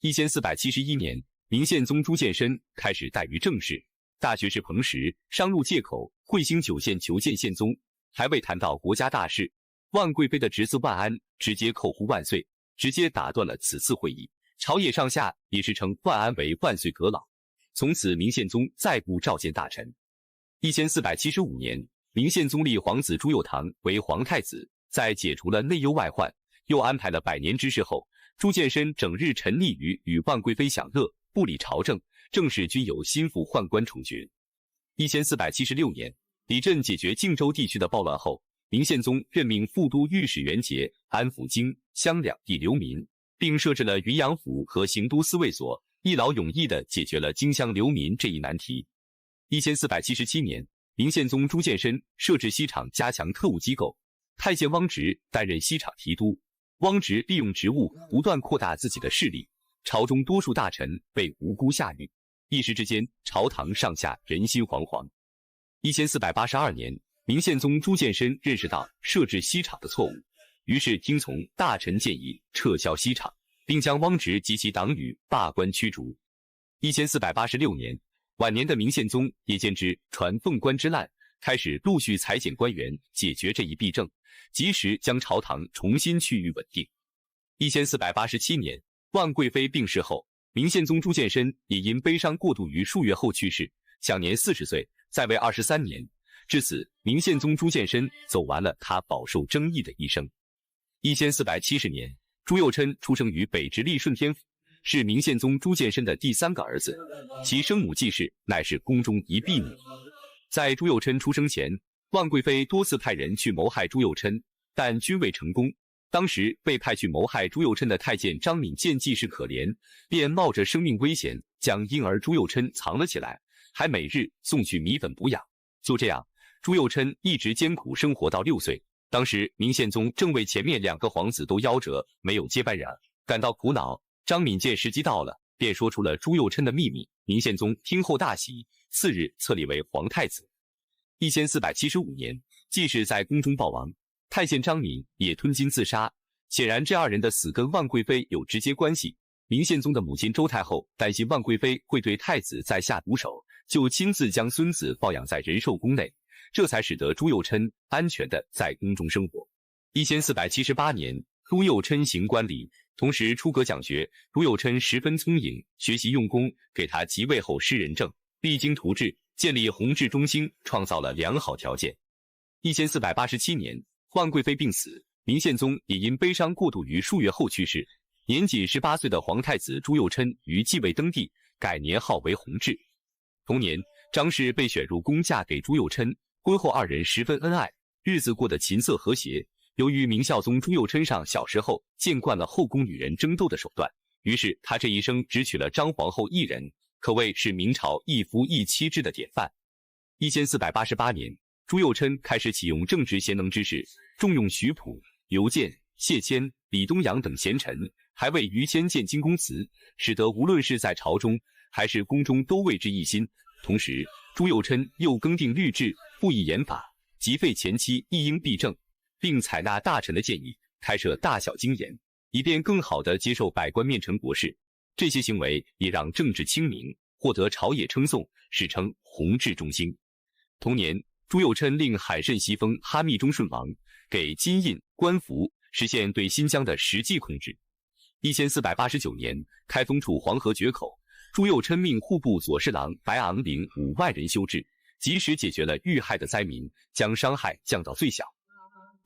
1471年，明宪宗朱见深开始怠于政事，大学士彭实、商路借口会兴9县求见宪宗，还未谈到国家大事，万贵妃的侄子万安直接口呼万岁，直接打断了此次会议。朝野上下也是称万安为万岁阁老。从此，明宪宗再不召见大臣。1475年，明宪宗立皇子朱佑樘为皇太子，在解除了内忧外患，又安排了100年之事后，朱见深整日沉溺于与万贵妃享乐，不理朝政，正式均有心腹宦官宠爵。1476年，李振解决靖州地区的暴乱后，明宪宗任命副都御史元节安抚京襄两地流民，并设置了云阳府和行都司卫所，一劳永逸地解决了京襄流民这一难题。1477年，明宪宗朱见深设置西厂，加强特务机构，太监汪直担任西厂提督。汪直利用职务不断扩大自己的势力，朝中多数大臣被无辜下狱，一时之间朝堂上下人心惶惶。1482年，明宪宗朱见深认识到设置西厂的错误，于是听从大臣建议撤销西厂，并将汪直及其党羽罢官驱逐。1486年，晚年的明宪宗也兼之传凤官之滥，开始陆续裁减官员，解决这一弊政，及时将朝堂重新趋于稳定。1487年，万贵妃病逝后，明宪宗朱见深也因悲伤过度于数月后去世，享年40岁，在位23年。至此，明宪宗朱见深走完了他饱受争议的一生。1470年，朱佑樘出生于北直隶顺天府，是明宪宗朱见深的第3个儿子，其生母季氏乃是宫中一婢女。在朱佑樘出生前，万贵妃多次派人去谋害朱佑樘，但均未成功。当时被派去谋害朱佑樘的太监张敏见季氏可怜，便冒着生命危险将婴儿朱佑樘藏了起来，还每日送去米粉补养。就这样，朱佑樘一直艰苦生活到6岁。当时明宪宗正为前面2个皇子都夭折，没有接班人，感到苦恼。张敏见时机到了，便说出了朱佑樘的秘密。明宪宗听后大喜，次日册立为皇太子。1475年，季氏在宫中暴亡，太监张敏也吞金自杀。显然，这2人的死跟万贵妃有直接关系。明宪宗的母亲周太后担心万贵妃会对太子再下毒手，就亲自将孙子抱养在仁寿宫内，这才使得朱佑樘安全的在宫中生活。1478年，朱佑樘行冠礼，同时出阁讲学。朱佑樘十分聪颖，学习用功，给他即位后施仁政，励精图治，建立弘治中兴创造了良好条件。1487年，万贵妃病死，明宪宗也因悲伤过度于数月后去世。年仅18岁的皇太子朱佑樘于继位登第，改年号为弘治。同年，张氏被选入宫嫁给朱佑樘，婚后2人十分恩爱，日子过得琴瑟和谐。由于明孝宗朱佑樘上小时候见惯了后宫女人争斗的手段，于是他这一生只娶了张皇后1人，可谓是明朝一夫一妻制的典范。1488年，朱佑樘开始启用正直贤能之士，重用徐溥、刘建、谢谦、李东阳等贤臣，还为于谦建金宫祠，使得无论是在朝中还是宫中都为之一新。同时，朱佑樘又更定律制，不以严法，即废前期一应弊政，并采纳大臣的建议，开设大小经研，以便更好地接受百官面陈国事。这些行为也让政治清明，获得朝野称颂，史称弘治中兴。同年，朱佑樘令海慎西封哈密忠顺王，给金印、官服，实现对新疆的实际控制。1489年，开封处黄河决口，朱佑樘命户部左侍郎白昂领5万人修治，及时解决了遇害的灾民，将伤害降到最小。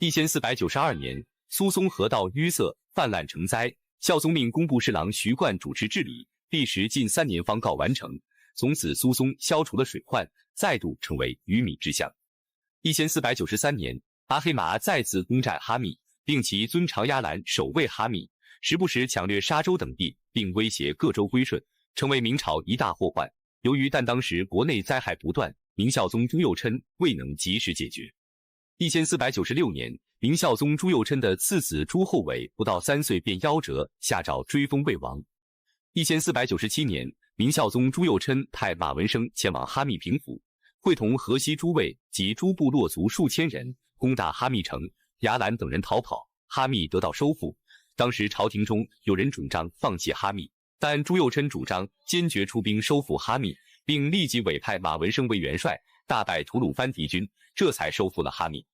1492年，苏松河道淤塞，泛滥成灾，孝宗命工部侍郎徐贯主持治理，历时近3年方告完成。从此，苏松消除了水患，再度成为鱼米之乡。1493年，阿黑麻再次攻占哈密，并其尊长牙兰守卫哈密，时不时抢掠沙州等地，并威胁各州归顺，成为明朝一大祸患。但当时国内灾害不断，明孝宗朱佑樘未能及时解决。1496年，明孝宗朱佑樘的次子朱厚炜不到3岁便夭折，下诏追封魏王。1497年，明孝宗朱佑樘派马文生前往哈密平抚，会同河西诸卫及诸部落族数千人攻打哈密城，牙兰等人逃跑，哈密得到收复。当时朝廷中有人主张放弃哈密，但朱佑樘主张坚决出兵收复哈密，并立即委派马文生为元帅，大败吐鲁番敌军，这才收复了哈密。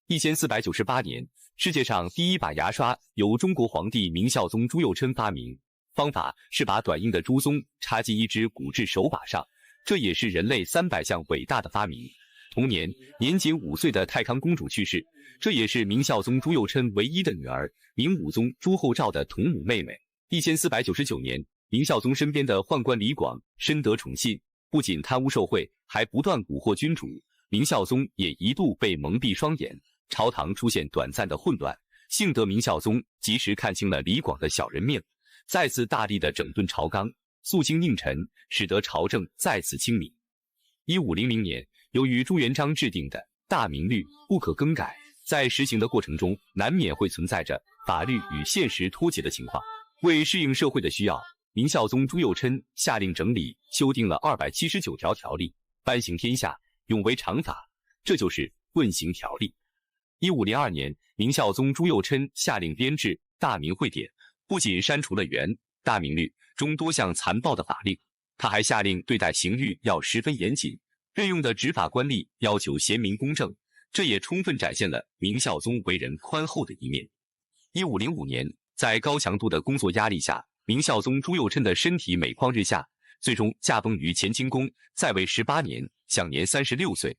1498年，世界上第1把牙刷由中国皇帝明孝宗朱佑樘发明，方法是把短硬的猪鬃插进一只骨质手把上，这也是人类300项伟大的发明。同年，年仅5岁的太康公主去世，这也是明孝宗朱佑樘唯一的女儿，明武宗朱厚照的同母妹妹。1499年，明孝宗身边的宦官李广深得宠信，不仅贪污受贿，还不断蛊惑君主。明孝宗也一度被蒙蔽双眼，朝堂出现短暂的混乱。幸得明孝宗及时看清了李广的小人命，再次大力的整顿朝纲，肃清佞臣，使得朝政再次清明。1500年，由于朱元璋制定的大明律不可更改，在实行的过程中难免会存在着法律与现实脱节的情况。为适应社会的需要，明孝宗朱佑樘下令整理修订了279条条例，颁行天下，永为常法，这就是问刑条例。1502年，明孝宗朱佑樘下令编制《大明会典》，不仅删除了原《大明律》中多项残暴的法令，他还下令对待刑狱要十分严谨，任用的执法官吏要求贤明公正，这也充分展现了明孝宗为人宽厚的一面。1505年，在高强度的工作压力下，明孝宗朱佑樘的身体每况日下，最终驾崩于乾清宫，在位18年，享年36岁。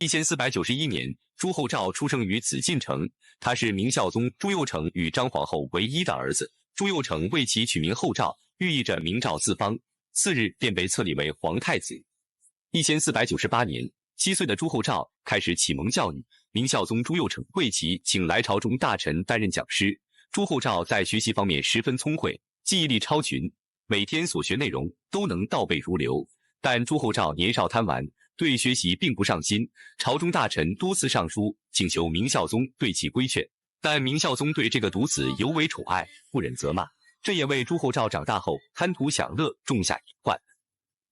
1491年，朱厚照出生于紫禁城，他是明孝宗朱佑樘与张皇后唯一的儿子。朱佑樘为其取名厚照，寓意着明照四方，次日便被册立为皇太子。1498年，7岁的朱厚照开始启蒙教育，明孝宗朱佑樘为其请来朝中大臣担任讲师。朱厚照在学习方面十分聪慧，记忆力超群，每天所学内容都能倒背如流。但朱厚照年少贪玩，对学习并不上心，朝中大臣多次上书请求明孝宗对其规劝，但明孝宗对这个独子尤为宠爱，不忍责骂，这也为朱厚照长大后贪图享乐种下隐患。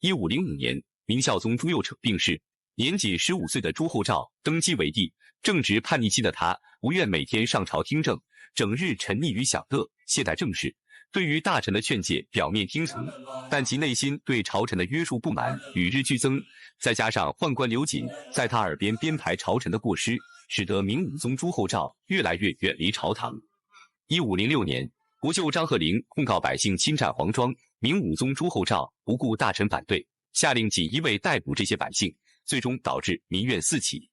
1505年，明孝宗朱佑樘病逝，年仅15岁的朱厚照登基为帝。正值叛逆期的他，不愿每天上朝听政，整日沉溺于享乐，懈怠政事。对于大臣的劝诫，表面听从，但其内心对朝臣的约束不满与日俱增。再加上宦官刘瑾在他耳边编排朝臣的过失，使得明武宗朱厚照越来越远离朝堂。1506年，国舅张鹤龄控告百姓侵占皇庄，明武宗朱厚照不顾大臣反对，下令锦衣卫逮捕这些百姓，最终导致民怨四起。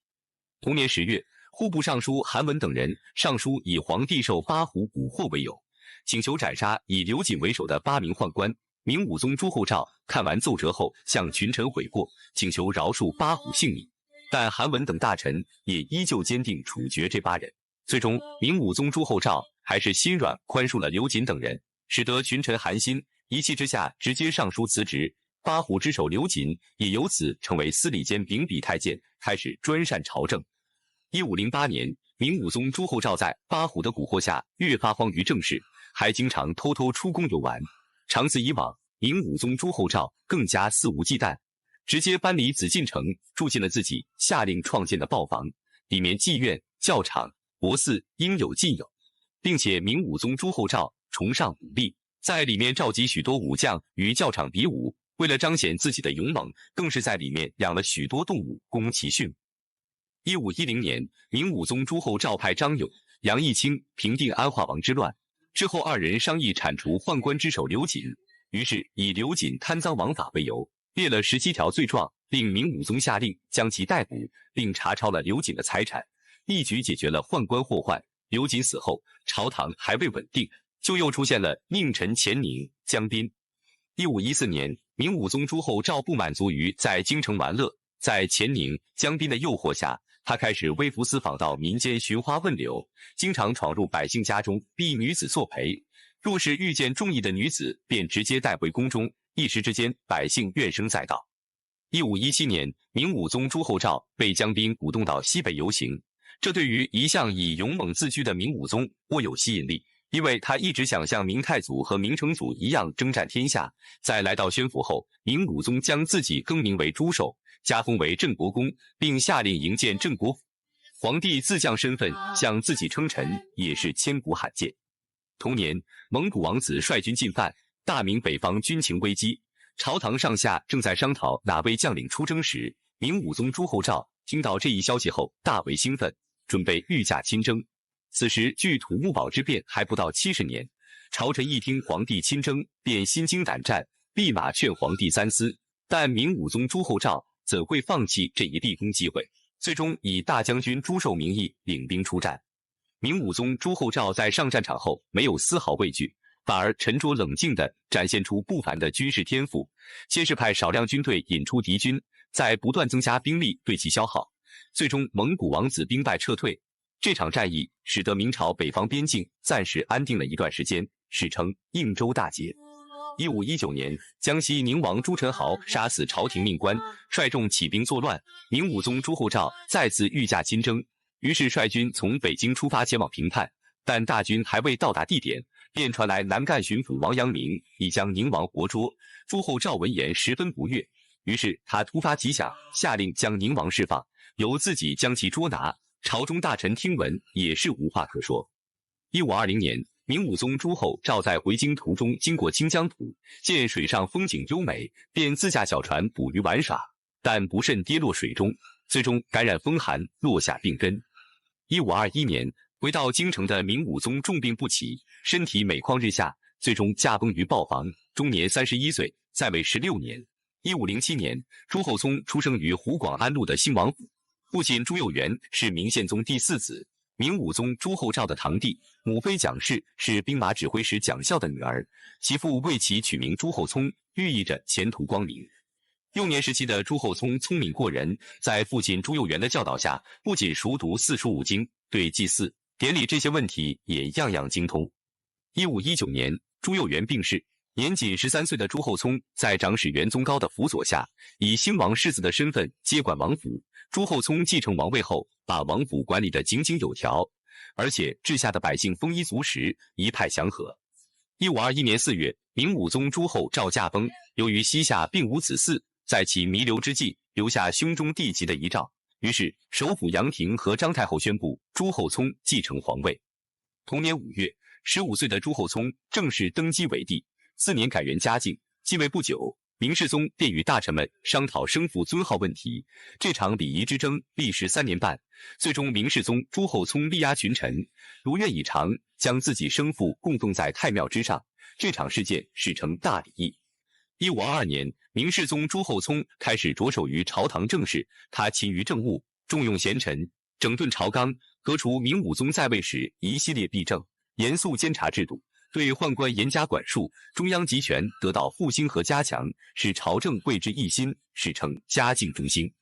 同年10月，户部尚书韩文等人上书以皇帝受八虎蛊惑为由，请求斩杀以刘瑾为首的8名宦官。明武宗朱厚照看完奏折后，向群臣悔过，请求饶恕八虎性命，但韩文等大臣也依旧坚定处决这8人。最终，明武宗朱厚照还是心软宽恕了刘瑾等人，使得群臣寒心，一气之下直接上书辞职。八虎之首刘瑾也由此成为司礼监秉笔太监，开始专擅朝政。1508年，明武宗朱厚照在八虎的蛊惑下越发荒于政事，还经常偷偷出宫游玩。长此以往，明武宗朱厚照更加肆无忌惮，直接搬离紫禁城，住进了自己下令创建的豹房，里面妓院、教场、博寺应有尽有，并且明武宗朱厚照崇尚武力，在里面召集许多武将与教场比武，为了彰显自己的勇猛，更是在里面养了许多动物供其驯。1510年，明武宗朱厚照派张勇、杨义清平定安化王之乱，之后2人商议铲除宦官之首刘瑾，于是以刘瑾贪赃枉法为由，列了17条罪状，令明武宗下令将其逮捕，并查抄了刘瑾的财产，一举解决了宦官祸患。刘瑾死后，朝堂还未稳定，就又出现了佞臣钱宁、江彬。1514年，明武宗朱厚照不满足于在京城玩乐，在钱宁、江彬的诱惑下，他开始微服私访到民间寻花问柳，经常闯入百姓家中逼女子作陪，若是遇见中意的女子，便直接带回宫中，一时之间百姓怨声载道。1517年，明武宗朱厚照被江彬鼓动到西北游行，这对于一向以勇猛自居的明武宗颇有吸引力，因为他一直想像明太祖和明成祖一样征战天下。在来到宣府后，明武宗将自己更名为朱寿，加封为镇国公，并下令营建镇国府。皇帝自降身份向自己称臣，也是千古罕见。同年，蒙古王子率军进犯，大明北方军情危机，朝堂上下正在商讨哪位将领出征时，明武宗朱厚照听到这一消息后大为兴奋，准备御驾亲征。此时距土木堡之变还不到70年，朝臣一听皇帝亲征，便心惊胆战，立马劝皇帝三思。但明武宗朱厚照怎会放弃这一立功机会？最终以大将军朱寿名义领兵出战。明武宗朱厚照在上战场后没有丝毫畏惧，反而沉着冷静地展现出不凡的军事天赋。先是派少量军队引出敌军，再不断增加兵力对其消耗，最终蒙古王子兵败撤退。这场战役使得明朝北方边境暂时安定了一段时间，史称应州大捷。1519年，江西宁王朱宸濠杀死朝廷命官，率众起兵作乱，明武宗朱厚照再次御驾亲征，于是率军从北京出发前往平叛，但大军还未到达地点，便传来南赣巡抚王阳明已将宁王活捉。朱厚照闻言十分不悦，于是他突发奇想，下令将宁王释放，由自己将其捉拿。朝中大臣听闻也是无话可说。1520年，明武宗朱厚照在回京途中经过清江浦，见水上风景优美，便自驾小船捕鱼玩耍。但不慎跌落水中，最终感染风寒，落下病根。1521年，回到京城的明武宗重病不起，身体每况日下，最终驾崩于豹房，终年31岁，在位16年。1507年，朱厚熜出生于湖广安陆的兴王府，父亲朱佑元是明宪宗第4子，明武宗朱厚照的堂弟，母妃蒋氏是兵马指挥使蒋孝的女儿，其父为其取名朱厚熜，寓意着前途光明。幼年时期的朱厚熜聪明过人，在父亲朱佑元的教导下，不仅熟读四书五经，对祭祀、典礼这些问题也样样精通。1519年，朱佑元病逝，年仅13岁的朱厚熜在长史元宗高的辅佐下，以兴王世子的身份接管王府。朱厚熜继承王位后，把王府管理得井井有条，而且治下的百姓丰衣足食，一派祥和。1521年4月，明武宗朱厚照驾崩，由于膝下并无子嗣，在其弥留之际，留下兄终弟及的遗诏，于是首辅杨廷和张太后宣布朱厚熜继承皇位。同年5月，15岁的朱厚熜正式登基为帝，4年改元嘉靖。继位不久，明世宗便与大臣们商讨生父尊号问题。这场礼仪之争历时3年半，最终明世宗朱厚熜力压群臣，如愿以偿，将自己生父供奉在太庙之上。这场事件史称大礼议。1522年，明世宗朱厚熜开始着手于朝堂政事，他勤于政务，重用贤臣，整顿朝纲，革除明武宗在位时一系列弊政，严肃监察制度，对宦官严加管束，中央集权得到复兴和加强，使朝政贵之一心，史称嘉靖中兴。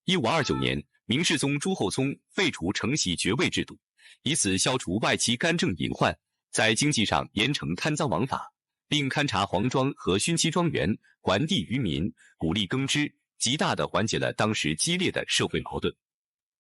1529年，明世宗朱厚熜废除承袭爵位制度，以此消除外戚干政隐患，在经济上严惩贪赃枉法，并勘察皇庄和勋戚庄园，还地于民，鼓励耕织，极大地缓解了当时激烈的社会矛盾。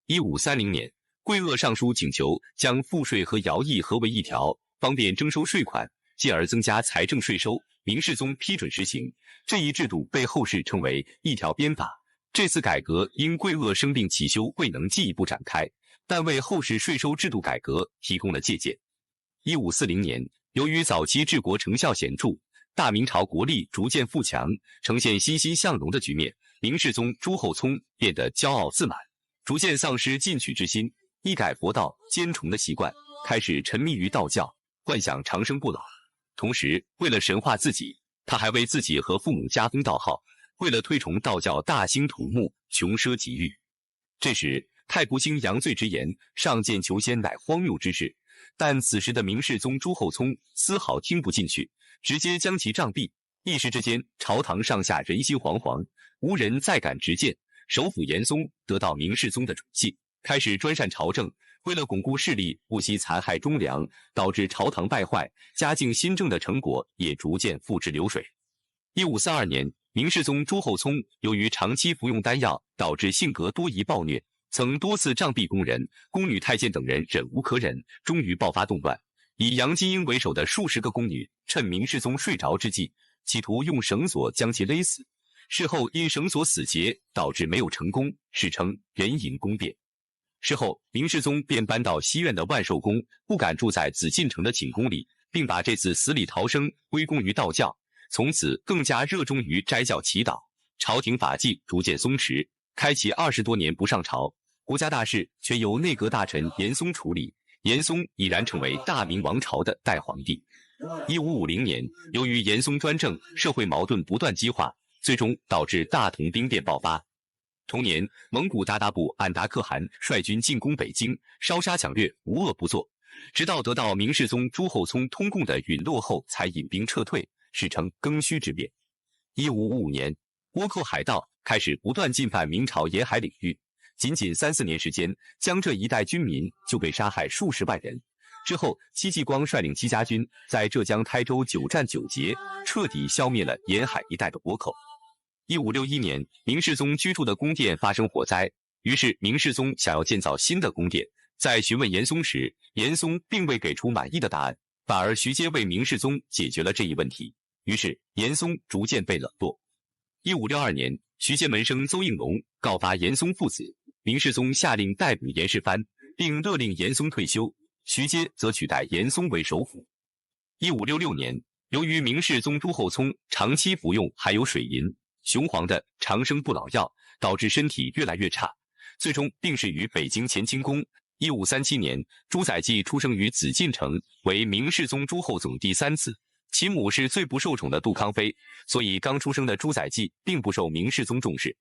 1530年，桂萼上书请求将赋税和徭役合为一条，方便征收税款，进而增加财政税收。明世宗批准实行这一制度，被后世称为一条鞭法。这次改革因桂萼生病起休，未能进一步展开，但为后世税收制度改革提供了借鉴。1540年，由于早期治国成效显著，大明朝国力逐渐富强，呈现欣欣向荣的局面，明世宗朱厚熜变得骄傲自满，逐渐丧失进取之心，一改佛道兼崇的习惯，开始沉迷于道教，幻想长生不老。同时，为了神化自己，他还为自己和父母加封道号，为了推崇道教大兴土木，穷奢极欲。这时，太仆卿杨遂直言上谏求仙乃荒谬之事，但此时的明世宗朱厚熜丝毫听不进去，直接将其杖毙。一时之间，朝堂上下人心惶惶，无人再敢直谏。首辅严嵩得到明世宗的宠信，开始专擅朝政，为了巩固势力，不惜残害忠良，导致朝堂败坏，嘉靖新政的成果也逐渐付之流水。1542年，明世宗朱厚熜由于长期服用丹药，导致性格多疑暴虐，曾多次杖毙宫人、宫女太监等人，忍无可忍，终于爆发动乱。以杨金英为首的数十个宫女趁明世宗睡着之际，企图用绳索将其勒死。事后因绳索死结导致没有成功，史称壬寅宫变。事后，明世宗便搬到西苑的万寿宫，不敢住在紫禁城的寝宫里，并把这次死里逃生归功于道教，从此更加热衷于斋教祈祷。朝廷法纪逐渐松弛，开启20多年不上朝，国家大事全由内阁大臣严嵩处理。严嵩已然成为大明王朝的代皇帝。1550年，由于严嵩专政，社会矛盾不断激化，最终导致大同兵变爆发。同年，蒙古鞑靼部俺答可汗率军进攻北京，烧杀抢掠，无恶不作，直到得到明世宗朱厚熜通共的允诺后，才引兵撤退，史称庚戌之变。1555年，倭寇海盗开始不断进犯明朝沿海领域，仅仅3、4年时间，江浙一带军民就被杀害数十万人。之后，戚继光率领戚家军在浙江台州9战9捷，彻底消灭了沿海一带的倭寇。1561年，明世宗居住的宫殿发生火灾，于是明世宗想要建造新的宫殿。在询问严嵩时，严嵩并未给出满意的答案，反而徐阶为明世宗解决了这一问题。于是严嵩逐渐被冷落。1562年，徐阶门生邹应龙告发严嵩父子，明世宗下令逮捕严世蕃，并勒令严嵩退休，徐阶则取代严嵩为首辅。1566年，由于明世宗朱厚熜长期服用含有水银、雄黄的长生不老药，导致身体越来越差，最终病逝于北京乾清宫。1537年，朱载堰出生于紫禁城，为明世宗朱厚熜第三子。其母是最不受宠的杜康妃，所以刚出生的朱载堰并不受明世宗重视。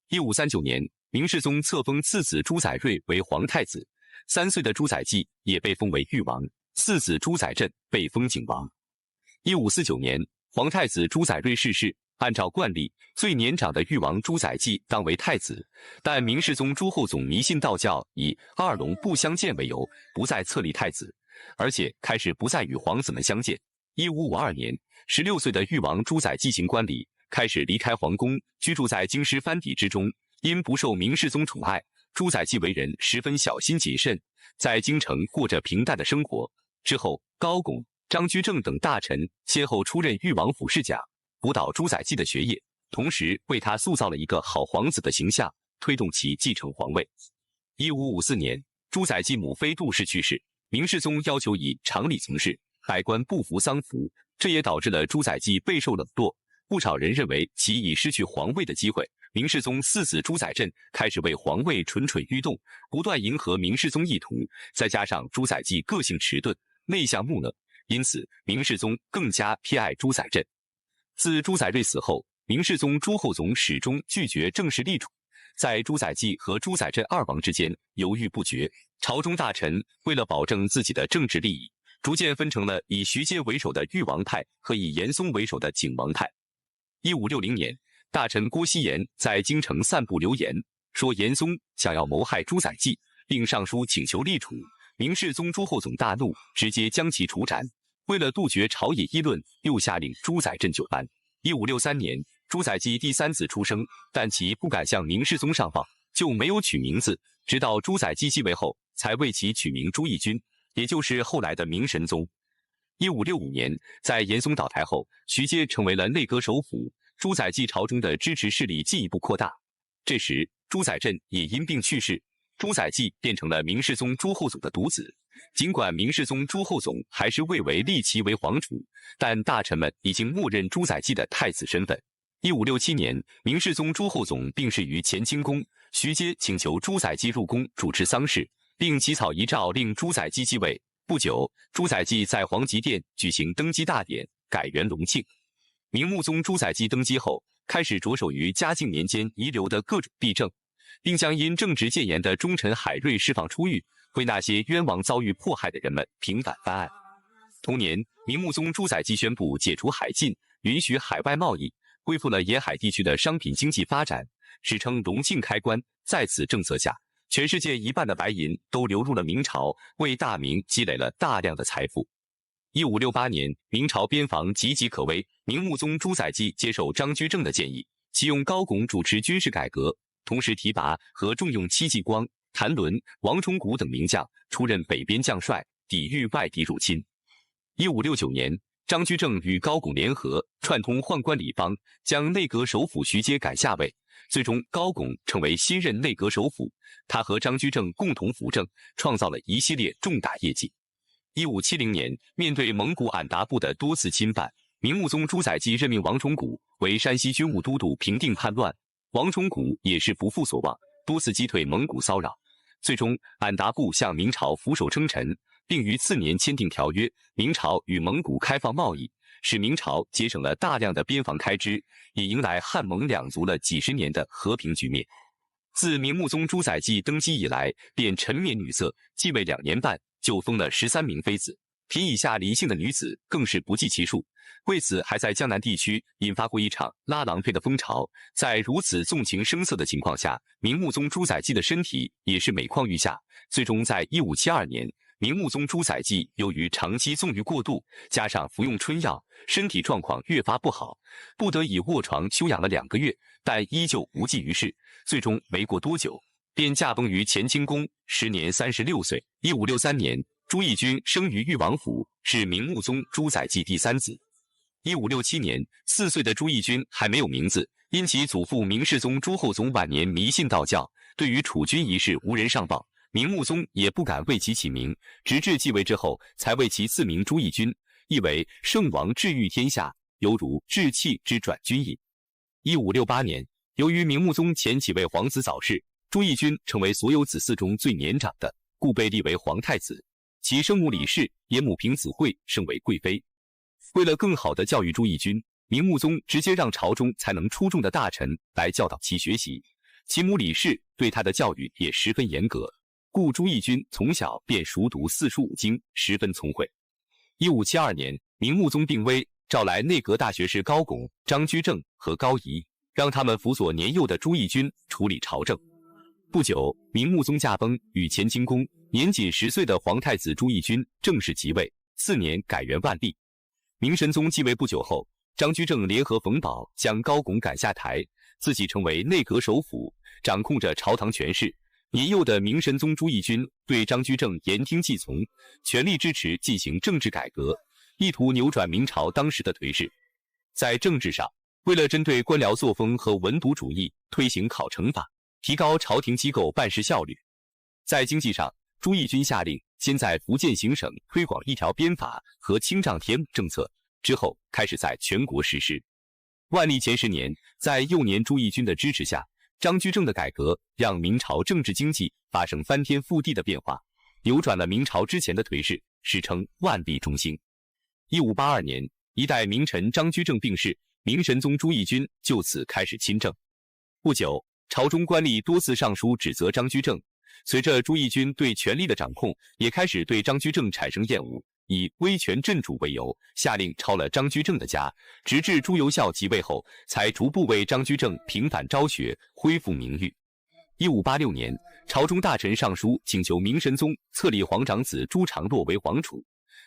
1539年，明世宗册封次子朱载瑞为皇太子，3岁的朱载堰也被封为誉王，次子朱载镇被封景王。1549年，皇太子朱载瑞逝世，按照惯例，最年长的誉王朱载堰当为太子，但明世宗朱厚熜迷信道教，以二龙不相见为由，不再册立太子，而且开始不再与皇子们相见。1552年，16岁的誉王朱载堰行冠礼，开始离开皇宫，居住在京师藩邸之中。因不受明世宗宠爱，朱载堰为人十分小心谨慎，在京城过着平淡的生活。之后，高拱、张居正等大臣先后出任誉王府侍讲，辅导朱载堰的学业，同时为他塑造了一个好皇子的形象，推动其继承皇位。1554年，朱载堰母妃杜氏去世，明世宗要求以常理从事，百官不服丧服，这也导致了朱载堰备受冷落。不少人认为其已失去皇位的机会。明世宗四子朱载镇开始为皇位蠢蠢欲动，不断迎合明世宗意图，再加上朱载堰个性迟钝、内向木讷，因此明世宗更加偏爱朱载镇。自朱载瑞死后，明世宗朱厚熜始终拒绝正式立储，在朱载堰和朱载镇二王之间犹豫不决。朝中大臣为了保证自己的政治利益，逐渐分成了以徐阶为首的誉王派和以严嵩为首的景王派。1560年，大臣郭希言在京城散布流言，说严嵩想要谋害朱载堰，并上书请求立储。明世宗朱厚熜大怒，直接将其处斩。为了杜绝朝野议论，又下令朱载镇就藩。1563年，朱载堰第三子出生，但其不敢向明世宗上报，就没有取名字。直到朱载堰继位后，才为其取名朱翊钧，也就是后来的明神宗。1565年，在严嵩倒台后，徐阶成为了内阁首辅，朱载堰朝中的支持势力进一步扩大。这时，朱载镇也因病去世，朱载堰变成了明世宗朱厚熜的独子。尽管明世宗朱厚熜还是未为立其为皇储，但大臣们已经默认朱载堰的太子身份。1567年，明世宗朱厚熜病逝于乾清宫，徐阶请求朱载堰入宫主持丧事，并起草遗诏令朱载堰继位。不久，朱载堰在皇极殿举行登基大典，改元隆庆。明穆宗朱载堰登基后，开始着手于嘉靖年间遗留的各种弊政，并将因正直谏言的忠臣海瑞释放出狱，为那些冤枉遭遇迫害的人们平反翻案。同年，明穆宗朱载堰宣布解除海禁，允许海外贸易，恢复了沿海地区的商品经济发展，史称隆庆开关。在此政策下，全世界一半的白银都流入了明朝，为大明积累了大量的财富。1568年，明朝边防岌岌可危，明穆宗朱载堰接受张居正的建议，启用高拱主持军事改革，同时提拔和重用戚继光、谭纶、王崇古等名将出任北边将帅，抵御外敌入侵。1569年，张居正与高拱联合，串通宦官李邦，将内阁首辅徐阶赶下位。最终，高拱成为新任内阁首辅，他和张居正共同辅政，创造了一系列重大业绩。1570年，面对蒙古俺答部的多次侵犯，明穆宗朱载堰任命王崇古为山西军务都督，平定叛乱。王崇古也是不负所望，多次击退蒙古骚扰。最终，俺答部向明朝俯首称臣，并于次年签订条约，明朝与蒙古开放贸易，使明朝节省了大量的边防开支，也迎来汉蒙两族了几十年的和平局面。自明穆宗朱载堰登基以来，便沉湎女色，继位2年半就封了13名妃子，嫔以下离姓的女子更是不计其数。为此，还在江南地区引发过一场拉郎配的风潮。在如此纵情声色的情况下，明穆宗朱载堰的身体也是每况愈下。最终在1572年，明穆宗朱载堰由于长期纵欲过度，加上服用春药，身体状况越发不好，不得已卧床休养了2个月，但依旧无济于事。最终没过多久，便驾崩于乾清宫，时年36岁。1563年，朱翊钧生于裕王府，是明穆宗朱载堰第3子。1567年，4岁的朱翊钧还没有名字，因其祖父明世宗朱厚熜晚年迷信道教，对于储君一事无人上报，明穆宗也不敢为其起名，直至继位之后，才为其赐名朱翊钧，意为圣王治愈天下，犹如治气之转君也。1568年，由于明穆宗前几位皇子早逝，朱翊钧成为所有子嗣中最年长的，故被立为皇太子。其生母李氏也母凭子惠升为贵妃。为了更好地教育朱翊钧，明穆宗直接让朝中才能出众的大臣来教导其学习。其母李氏对他的教育也十分严格，故朱翊钧从小便熟读四书五经，十分聪慧。1572年，明穆宗病危，召来内阁大学士高拱、张居正和高仪，让他们辅佐年幼的朱翊钧处理朝政。不久，明穆宗驾崩，与乾清宫，年仅10岁的皇太子朱翊钧正式即位。次年改元万历。明神宗继位不久后，张居正联合冯保将高拱赶下台，自己成为内阁首辅，掌控着朝堂权势。年幼的明神宗朱翊钧对张居正言听计从，全力支持进行政治改革，意图扭转明朝当时的颓势。在政治上，为了针对官僚作风和文牍主义，推行考成法，提高朝廷机构办事效率。在经济上，朱翊钧下令先在福建行省推广一条鞭法和清丈田政策，之后开始在全国实施。万历前10年，在幼年朱翊钧的支持下，张居正的改革让明朝政治经济发生翻天覆地的变化，扭转了明朝之前的颓势，史称万历中兴。1582年，一代名臣张居正病逝，明神宗朱翊钧就此开始亲政。不久，朝中官吏多次上书指责张居正，随着朱翊钧对权力的掌控，也开始对张居正产生厌恶，以威权镇主为由，下令抄了张居正的家，直至朱由校即位后，才逐步为张居正平反昭雪，恢复名誉。1586年，朝中大臣上书请求明神宗册立皇长子朱常洛为皇储，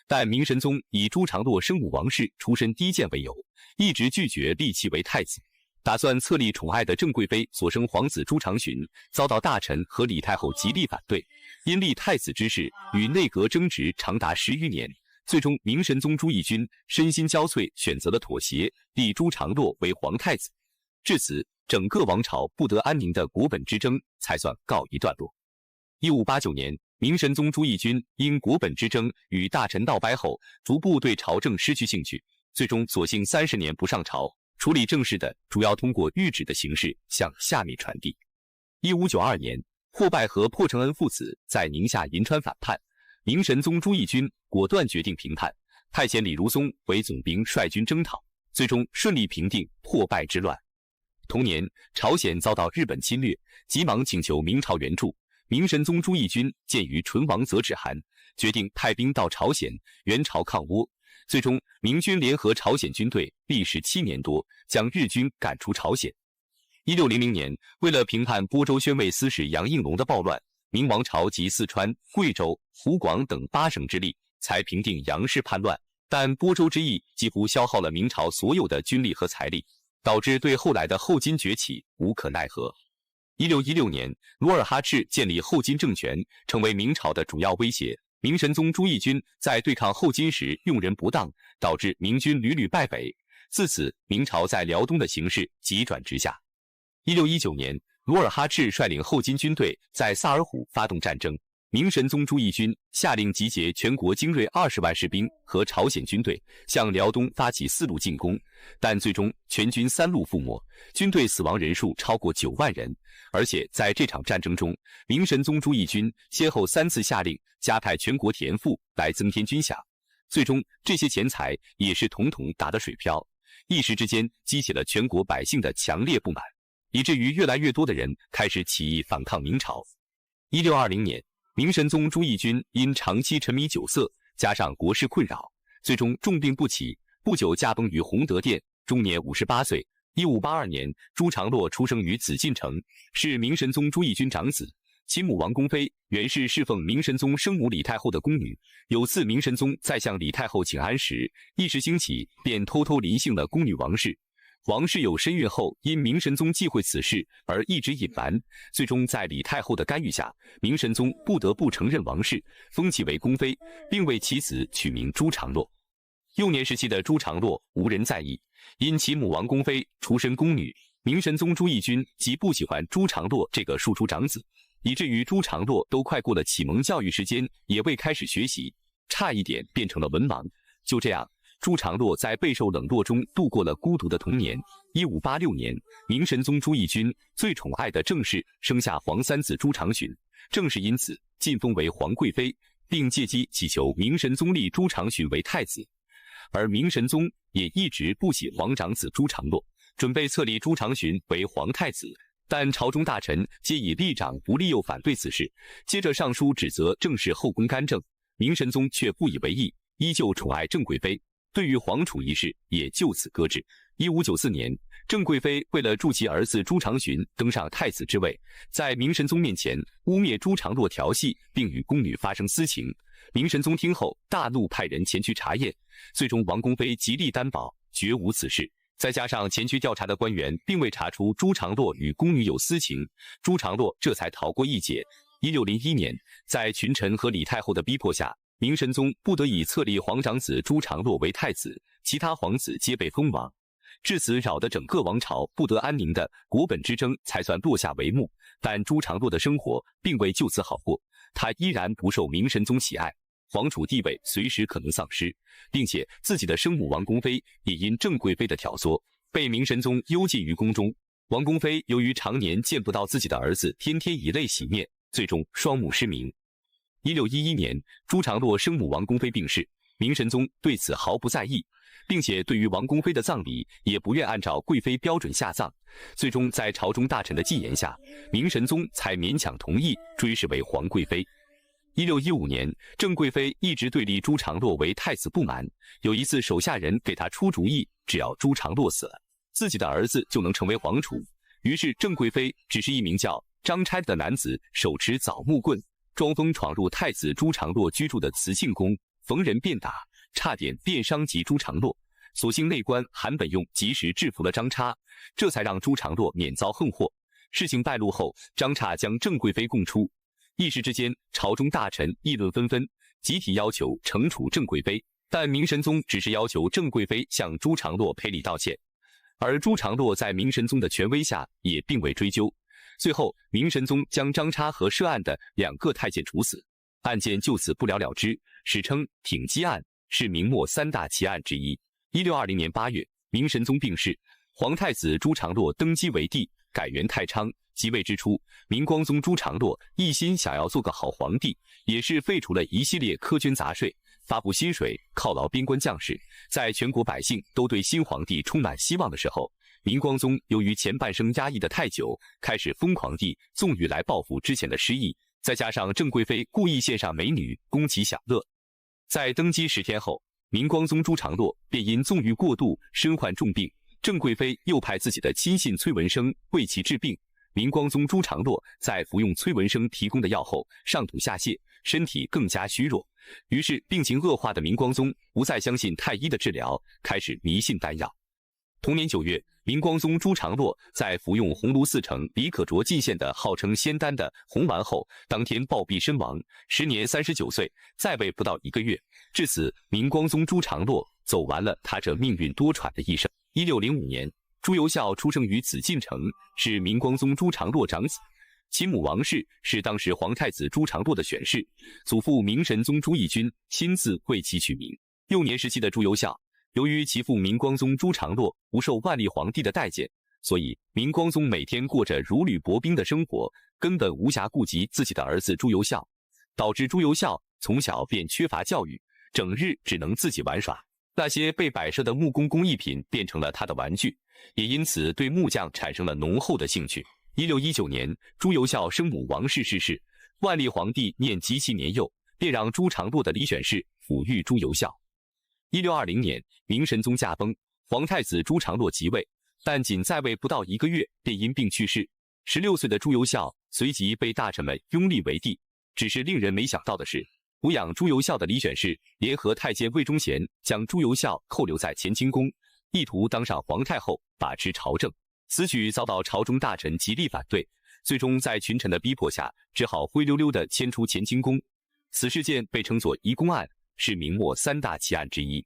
但明神宗以朱常洛生母王氏出身低贱为由，一直拒绝立其为太子。打算册立宠爱的郑贵妃所生皇子朱常洵，遭到大臣和李太后极力反对，因立太子之事与内阁争执长达10余年，最终明神宗朱翊钧身心交瘁，选择了妥协，立朱常洛为皇太子。至此，整个王朝不得安宁的国本之争才算告一段落。1589年，明神宗朱翊钧因国本之争与大臣闹掰后，逐步对朝政失去兴趣，最终索性30年不上朝。处理政事的主要通过谕旨的形式向下面传递。1592年，霍拜和破承恩父子在宁夏银川反叛，明神宗朱翊钧果断决定平叛，派遣李如松为总兵率军征讨，最终顺利平定破败之乱。同年，朝鲜遭到日本侵略，急忙请求明朝援助。明神宗朱翊钧鉴于唇亡则止寒，决定派兵到朝鲜援朝抗倭。最终，明军联合朝鲜军队，历时7年多，将日军赶出朝鲜。1600年，为了平叛播州宣慰司使杨应龙的暴乱，明王朝集四川、贵州、湖广等8省之力，才平定杨氏叛乱。但播州之役几乎消耗了明朝所有的军力和财力，导致对后来的后金崛起无可奈何。1616年，努尔哈赤建立后金政权，成为明朝的主要威胁。明神宗朱翊钧在对抗后金时用人不当，导致明军屡屡败北。自此，明朝在辽东的形势急转直下。1619年，努尔哈赤率领后金军队在萨尔浒发动战争，明神宗朱翊钧下令集结全国精锐20万士兵和朝鲜军队，向辽东发起4路进攻，但最终全军3路覆没，军队死亡人数超过9万人。而且在这场战争中，明神宗朱翊钧先后3次下令加派全国田赋来增添军饷，最终这些钱财也是统统打得水漂，一时之间激起了全国百姓的强烈不满，以至于越来越多的人开始起义反抗明朝。1620年，明神宗朱翊钧因长期沉迷酒色，加上国事困扰，最终重病不起，不久驾崩于弘德殿，终年58岁。1582年，朱常洛出生于紫禁城，是明神宗朱翊钧长子。其母王宫妃原是侍奉明神宗生母李太后的宫女。有次明神宗在向李太后请安时，一时兴起，便偷偷临幸了宫女王氏。王氏有身孕后，因明神宗忌讳此事而一直隐瞒，最终在李太后的干预下，明神宗不得不承认王氏，封其为宫妃，并为其子取名朱常洛。幼年时期的朱常洛无人在意，因其母王宫妃出身宫女，明神宗朱翊钧极不喜欢朱常洛这个庶出长子，以至于朱常洛都快过了启蒙教育时间，也未开始学习，差一点变成了文盲。就这样，朱常洛在备受冷落中度过了孤独的童年。1586年，明神宗朱翊钧最宠爱的正室生下皇三子朱常洵，正是因此晋封为皇贵妃，并借机祈求明神宗立朱常洵为太子。而明神宗也一直不喜皇长子朱常洛，准备册立朱常洵为皇太子，但朝中大臣皆以立长不立又反对此事，接着上书指责正是后宫干政。明神宗却不以为意，依旧宠爱郑贵妃，对于皇储一事也就此搁置。1594年，郑贵妃为了助其儿子朱常洵登上太子之位，在明神宗面前污蔑朱常洛调戏，并与宫女发生私情。明神宗听后大怒，派人前去查验，最终王宫妃极力担保绝无此事。再加上前去调查的官员并未查出朱常洛与宫女有私情，朱常洛这才逃过一劫。1601年，在群臣和李太后的逼迫下，明神宗不得已册立皇长子朱常洛为太子，其他皇子皆被封王。至此扰得整个王朝不得安宁的国本之争才算落下帷幕。但朱常洛的生活并未就此好过，他依然不受明神宗喜爱，皇储地位随时可能丧失，并且自己的生母王宫妃也因郑贵妃的挑唆，被明神宗幽禁于宫中。王宫妃由于常年见不到自己的儿子，天天以泪洗面，最终双目失明。1611年，朱常洛生母王宫妃病逝，明神宗对此毫不在意，并且对于王宫妃的葬礼也不愿按照贵妃标准下葬。最终在朝中大臣的进言下，明神宗才勉强同意追谥为皇贵妃。1615年，郑贵妃一直对立朱常洛为太子不满，有一次手下人给她出主意，只要朱常洛死了，自己的儿子就能成为皇储。于是郑贵妃只是一名叫张差的男子，手持枣木棍，装疯闯入太子朱常洛居住的慈庆宫，逢人便打，差点便伤及朱常洛。所幸内官韩本用及时制服了张差，这才让朱常洛免遭横祸。事情败露后，张差将郑贵妃供出，一时之间，朝中大臣议论纷纷，集体要求惩处郑贵妃。但明神宗只是要求郑贵妃向朱常洛赔礼道歉，而朱常洛在明神宗的权威下也并未追究。最后，明神宗将张差和涉案的2个太监处死，案件就此不了了之，史称挺基案，是明末3大奇案之一。1620年8月，明神宗病逝，皇太子朱常洛登基为帝，改元太昌。即位之初，明光宗朱常洛一心想要做个好皇帝，也是废除了一系列苛捐杂税，发布薪水，犒劳边关将士。在全国百姓都对新皇帝充满希望的时候，明光宗由于前半生压抑的太久，开始疯狂地纵欲来报复之前的失意。再加上郑贵妃故意献上美女供其享乐，在登基10天后，明光宗朱常洛便因纵欲过度身患重病，郑贵妃又派自己的亲信崔文生为其治病。明光宗朱常洛在服用崔文生提供的药后，上吐下泻，身体更加虚弱。于是病情恶化的明光宗不再相信太医的治疗，开始迷信丹药。同年9月，明光宗朱常洛在服用鸿胪寺丞李可灼进献的号称仙丹的红丸后，当天暴毙身亡，时年39岁，在位不到1个月。至此，明光宗朱常洛走完了他这命运多舛的一生。1605年，朱由校出生于紫禁城，是明光宗朱常洛长子。其母王氏是当时皇太子朱常洛的选侍，祖父明神宗朱翊钧亲自为其取名。幼年时期的朱由校，由于其父明光宗朱常洛不受万历皇帝的待见，所以明光宗每天过着如履薄冰的生活，根本无暇顾及自己的儿子朱由校，导致朱由校从小便缺乏教育，整日只能自己玩耍。那些被摆设的木工工艺品变成了他的玩具，也因此对木匠产生了浓厚的兴趣。1619年，朱由校生母王氏逝世，万历皇帝念及其年幼，便让朱常洛的李选侍抚育朱由校。1620年，明神宗驾崩，皇太子朱常洛即位，但仅在位不到1个月，便因病去世。16岁的朱由校随即被大臣们拥立为帝。只是令人没想到的是，抚养朱由校的李选侍联合太监魏忠贤，将朱由校扣留在乾清宫，意图当上皇太后，把持朝政。此举遭到朝中大臣极力反对，最终在群臣的逼迫下，只好灰溜溜地迁出乾清宫。此事件被称作移宫案，是明末3大奇案之一。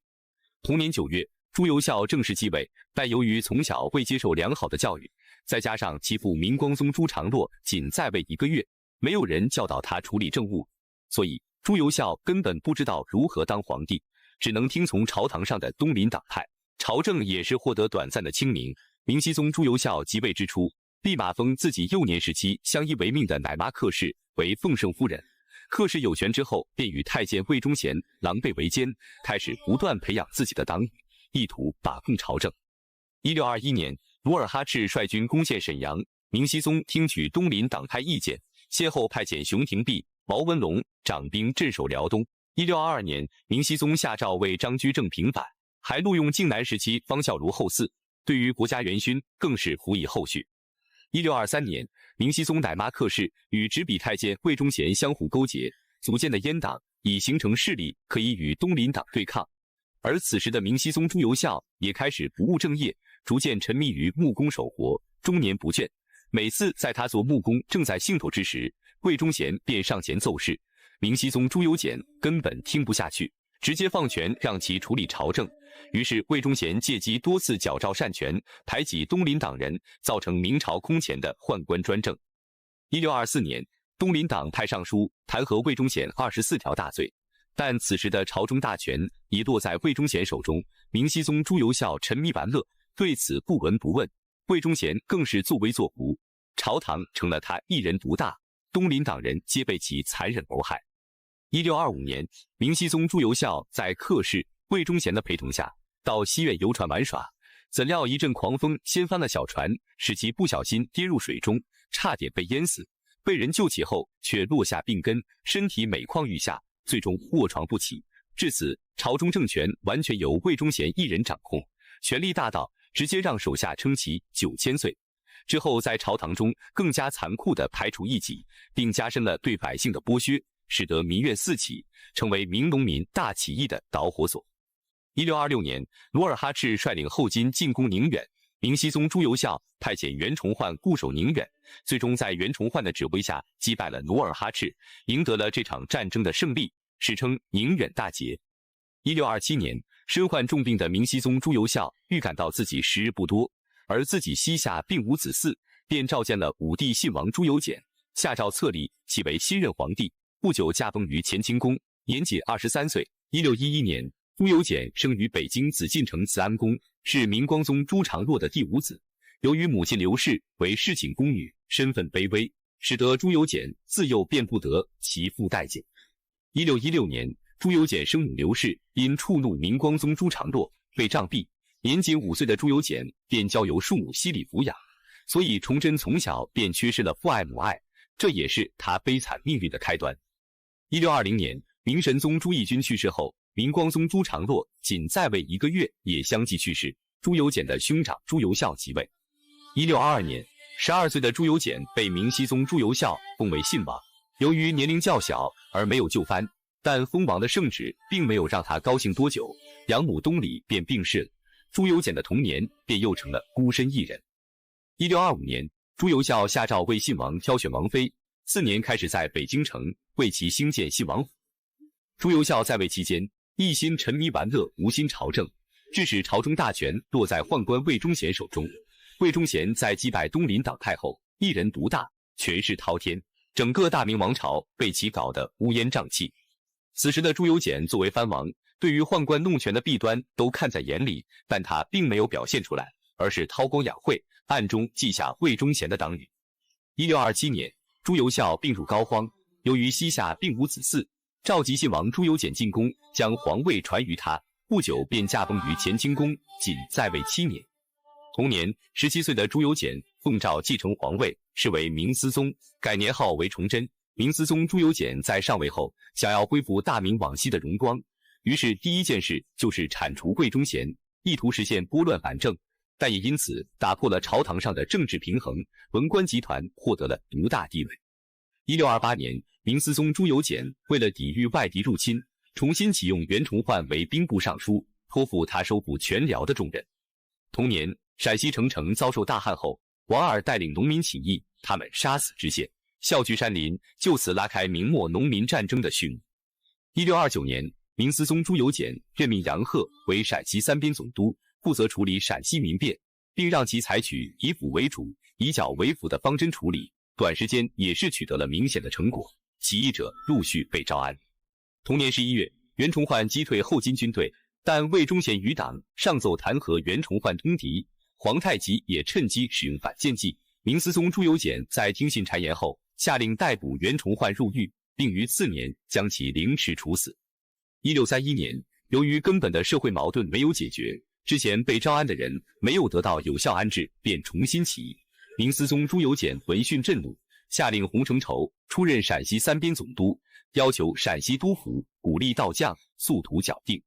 同年9月，朱由校正式继位，但由于从小未接受良好的教育，再加上其父明光宗朱常洛仅在位1个月，没有人教导他处理政务，所以朱由校根本不知道如何当皇帝。只能听从朝堂上的东林党派，朝政也是获得短暂的清明。明熹宗朱由校即位之初，立马封自己幼年时期相依为命的奶妈客氏为奉圣夫人。客氏有权之后，便与太监魏忠贤狼狈为奸，开始不断培养自己的党羽，意图把控朝政。1621年，努尔哈赤率军攻陷沈阳，明熹宗听取东林党派意见，先后派遣熊廷弼、毛文龙掌兵镇守辽东。1622年，明熹宗下诏为张居正平反，还录用靖难时期方孝孺后嗣，对于国家元勋更是辅以后续。1623年，明熹宗奶妈客氏与执笔太监魏忠贤相互勾结，组建的阉党已形成势力，可以与东林党对抗。而此时的明熹宗朱由校也开始不务正业，逐渐沉迷于木工手活，终年不倦。每次在他做木工正在兴头之时，魏忠贤便上前奏事，明熹宗朱由检根本听不下去，直接放权让其处理朝政。于是魏忠贤借机多次矫诏擅权，排挤东林党人，造成明朝空前的宦官专政。1624年，东林党派上书弹劾魏忠贤24条大罪，但此时的朝中大权已落在魏忠贤手中，明熹宗朱由校沉迷玩乐，对此不闻不问。魏忠贤更是作威作福，朝堂成了他一人独大，东林党人皆被其残忍谋害。1625年，明熹宗朱由校在客氏、魏忠贤的陪同下，到西苑游船玩耍，怎料一阵狂风掀翻了小船，使其不小心跌入水中，差点被淹死。被人救起后，却落下病根，身体每况愈下，最终卧床不起。至此，朝中政权完全由魏忠贤一人掌控，权力大到直接让手下称其9000岁。之后，在朝堂中更加残酷地排除异己，并加深了对百姓的剥削，使得民怨四起，成为明农民大起义的导火索。1626年，努尔哈赤率领后金进攻宁远，明熹宗朱由校派遣袁崇焕固守宁远，最终在袁崇焕的指挥下击败了努尔哈赤，赢得了这场战争的胜利，史称宁远大捷。1627年，身患重病的明熹宗朱由校预感到自己时日不多，而自己膝下并无子嗣，便召见了武帝信王朱由检，下诏册立其为新任皇帝。不久驾崩于乾清宫，年仅23岁。1611年，朱由检生于北京紫禁城慈安宫，是明光宗朱常洛的第5子。由于母亲刘氏为侍寝宫女，身份卑微，使得朱由检自幼便不得其父待见。1616年，朱由检生母刘氏因触怒明光宗朱常洛，被杖毙。年仅5岁的朱由检便交由庶母西里抚养，所以崇祯从小便缺失了父爱母爱，这也是他悲惨命运的开端。1620年，明神宗朱翊钧去世后，明光宗朱常洛仅在位1个月也相继去世，朱由检的兄长朱由校即位。1622年，12岁的朱由检被明熹宗朱由校封为信王，由于年龄较小而没有就藩，但封王的圣旨并没有让他高兴多久，养母东里便病逝了。朱由检的童年便又成了孤身一人。1625年，朱由校下诏为信王挑选王妃，4年开始在北京城为其兴建信王府。朱由校在位期间，一心沉迷玩乐，无心朝政，致使朝中大权落在宦官魏忠贤手中。魏忠贤在击败东林党派后，一人独大，权势滔天，整个大明王朝被其搞得乌烟瘴气。此时的朱由检作为藩王，对于宦官弄权的弊端都看在眼里，但他并没有表现出来，而是韬光养晦，暗中记下魏忠贤的党羽。1627年，朱由校病入膏肓，由于膝下并无子嗣，召集信王朱由检进宫，将皇位传于他，不久便驾崩于乾清宫，仅在位7年。同年，17岁的朱由检奉诏继承皇位，是为明思宗，改年号为崇祯。明思宗朱由检在上位后，想要恢复大明往昔的荣光，于是第一件事就是铲除魏忠贤，意图实现拨乱反正，但也因此打破了朝堂上的政治平衡，文官集团获得了独大地位。1628年，明思宗朱由检为了抵御外敌入侵，重新启用袁崇焕为兵部尚书，托付他收复全辽的重任。同年，陕西澄城遭受大旱后，王二带领农民起义，他们杀死知县，笑聚山林，就此拉开明末农民战争的序幕。1629年，明思宗朱由检任命杨鹤为陕西3边总督，负责处理陕西民变，并让其采取以府为主、以剿为辅的方针处理，短时间也是取得了明显的成果，起义者陆续被招安。同年11月，袁崇焕击退后金军队，但魏忠贤余党上奏弹劾袁崇焕通敌，皇太极也趁机使用反间计。明思宗朱由检在听信谗言后，下令逮捕袁崇焕入狱，并于次年将其凌迟处死。1631年，由于根本的社会矛盾没有解决，之前被招安的人没有得到有效安置，便重新起义。明思宗朱由检闻讯震怒，下令洪承畴出任陕西三边总督，要求陕西督府鼓励道将，速图剿定。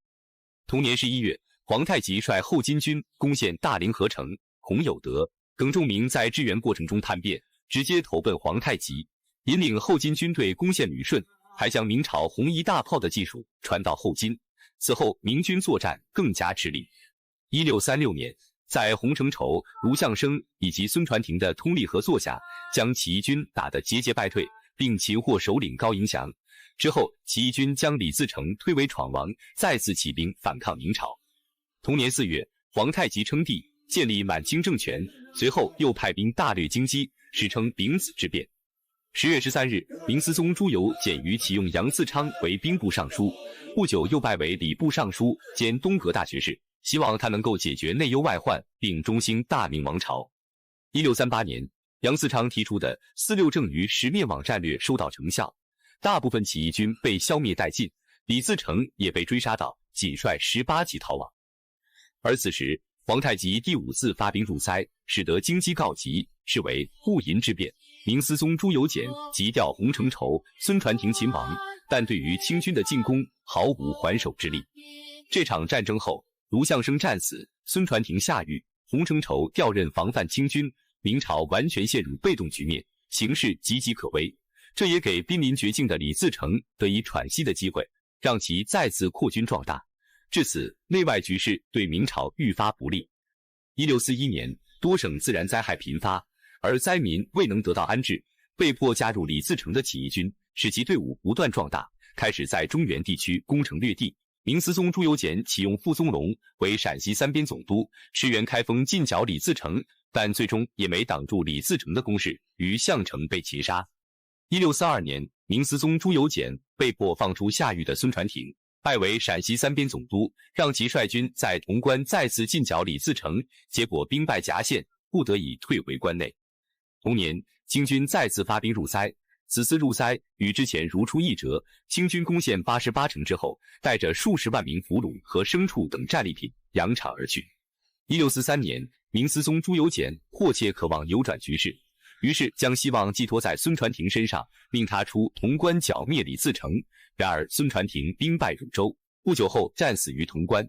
同年11月，皇太极率后金军攻陷大凌河城，孔有德、耿仲明在支援过程中叛变，直接投奔皇太极，引领后金军队攻陷旅顺，还将明朝红衣大炮的技术传到后金。此后，明军作战更加吃力。1636年，在洪承畴、卢象升以及孙传庭的通力合作下，将起义军打得节节败退，并擒获首领高迎祥。之后，起义军将李自成推为闯王，再次起兵反抗明朝。同年4月，皇太极称帝，建立满清政权，随后又派兵大略京畿，史称丙子之变。10月13日，明思宗朱由检于启用杨嗣昌为兵部尚书，不久又拜为礼部尚书兼东阁大学士，希望他能够解决内忧外患，并中兴大明王朝。1638年，杨嗣昌提出的四六正于十灭网战略收到成效，大部分起义军被消灭殆尽，李自成也被追杀到，仅率18骑逃亡。而此时，皇太极第5次发兵入塞，使得京畿告急，是为戊寅之变。明思宗朱由检急调洪承畴、孙传庭擒王，但对于清军的进攻毫无还手之力。这场战争后，卢象升战死，孙传庭下狱，洪承畴调任防范清军，明朝完全陷入被动局面，形势岌岌可危。这也给濒临绝境的李自成得以喘息的机会，让其再次扩军壮大。至此，内外局势对明朝愈发不利。1641年，多省自然灾害频发，而灾民未能得到安置，被迫加入李自成的起义军，使其队伍不断壮大，开始在中原地区攻城略地。明思宗朱由检启用傅宗龙为陕西三边总督，驰援开封进剿李自成，但最终也没挡住李自成的攻势，于项城被擒杀。1642年，明思宗朱由检被迫放出下狱的孙传庭，拜为陕西三边总督，让其率军在潼关再次进剿李自成，结果兵败夹县，不得已退回关内。同年，清军再次发兵入塞，此次入塞与之前如出一辙。清军攻陷88城之后，带着数十万名俘虏和牲畜等战利品扬长而去。1643年，明思宗朱由检迫切渴望扭转局势，于是将希望寄托在孙传庭身上，命他出潼关剿灭李自成。然而孙传庭兵败汝州，不久后战死于潼关。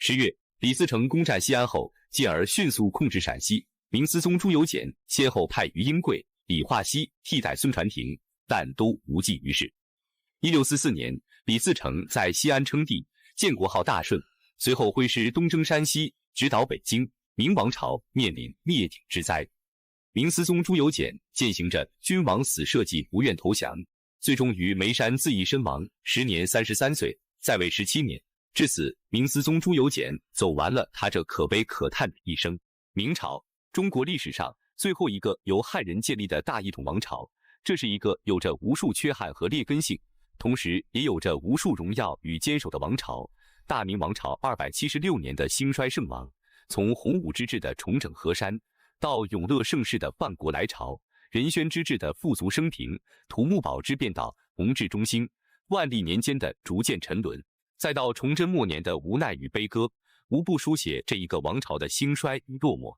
10月，李自成攻占西安后，进而迅速控制陕西。明思宗朱由检先后派于英贵、李化熙替代孙传庭，但都无济于事。1644年，李自成在西安称帝，建国号大顺，随后挥师东征山西，直捣北京，明王朝面临灭顶之灾。明思宗朱由检践行着君王死社稷，不愿投降，最终于眉山自缢身亡，时年33岁，在位17年。至此，明思宗朱由检走完了他这可悲可叹的一生。明朝，中国历史上最后一个由汉人建立的大一统王朝，这是一个有着无数缺憾和劣根性，同时也有着无数荣耀与坚守的王朝。大明王朝276年的兴衰盛亡，从洪武之治的重整河山，到永乐盛世的万国来朝，仁宣之治的富足升平，土木堡之变到弘治中兴，万历年间的逐渐沉沦，再到崇祯末年的无奈与悲歌，无不书写这一个王朝的兴衰与落寞。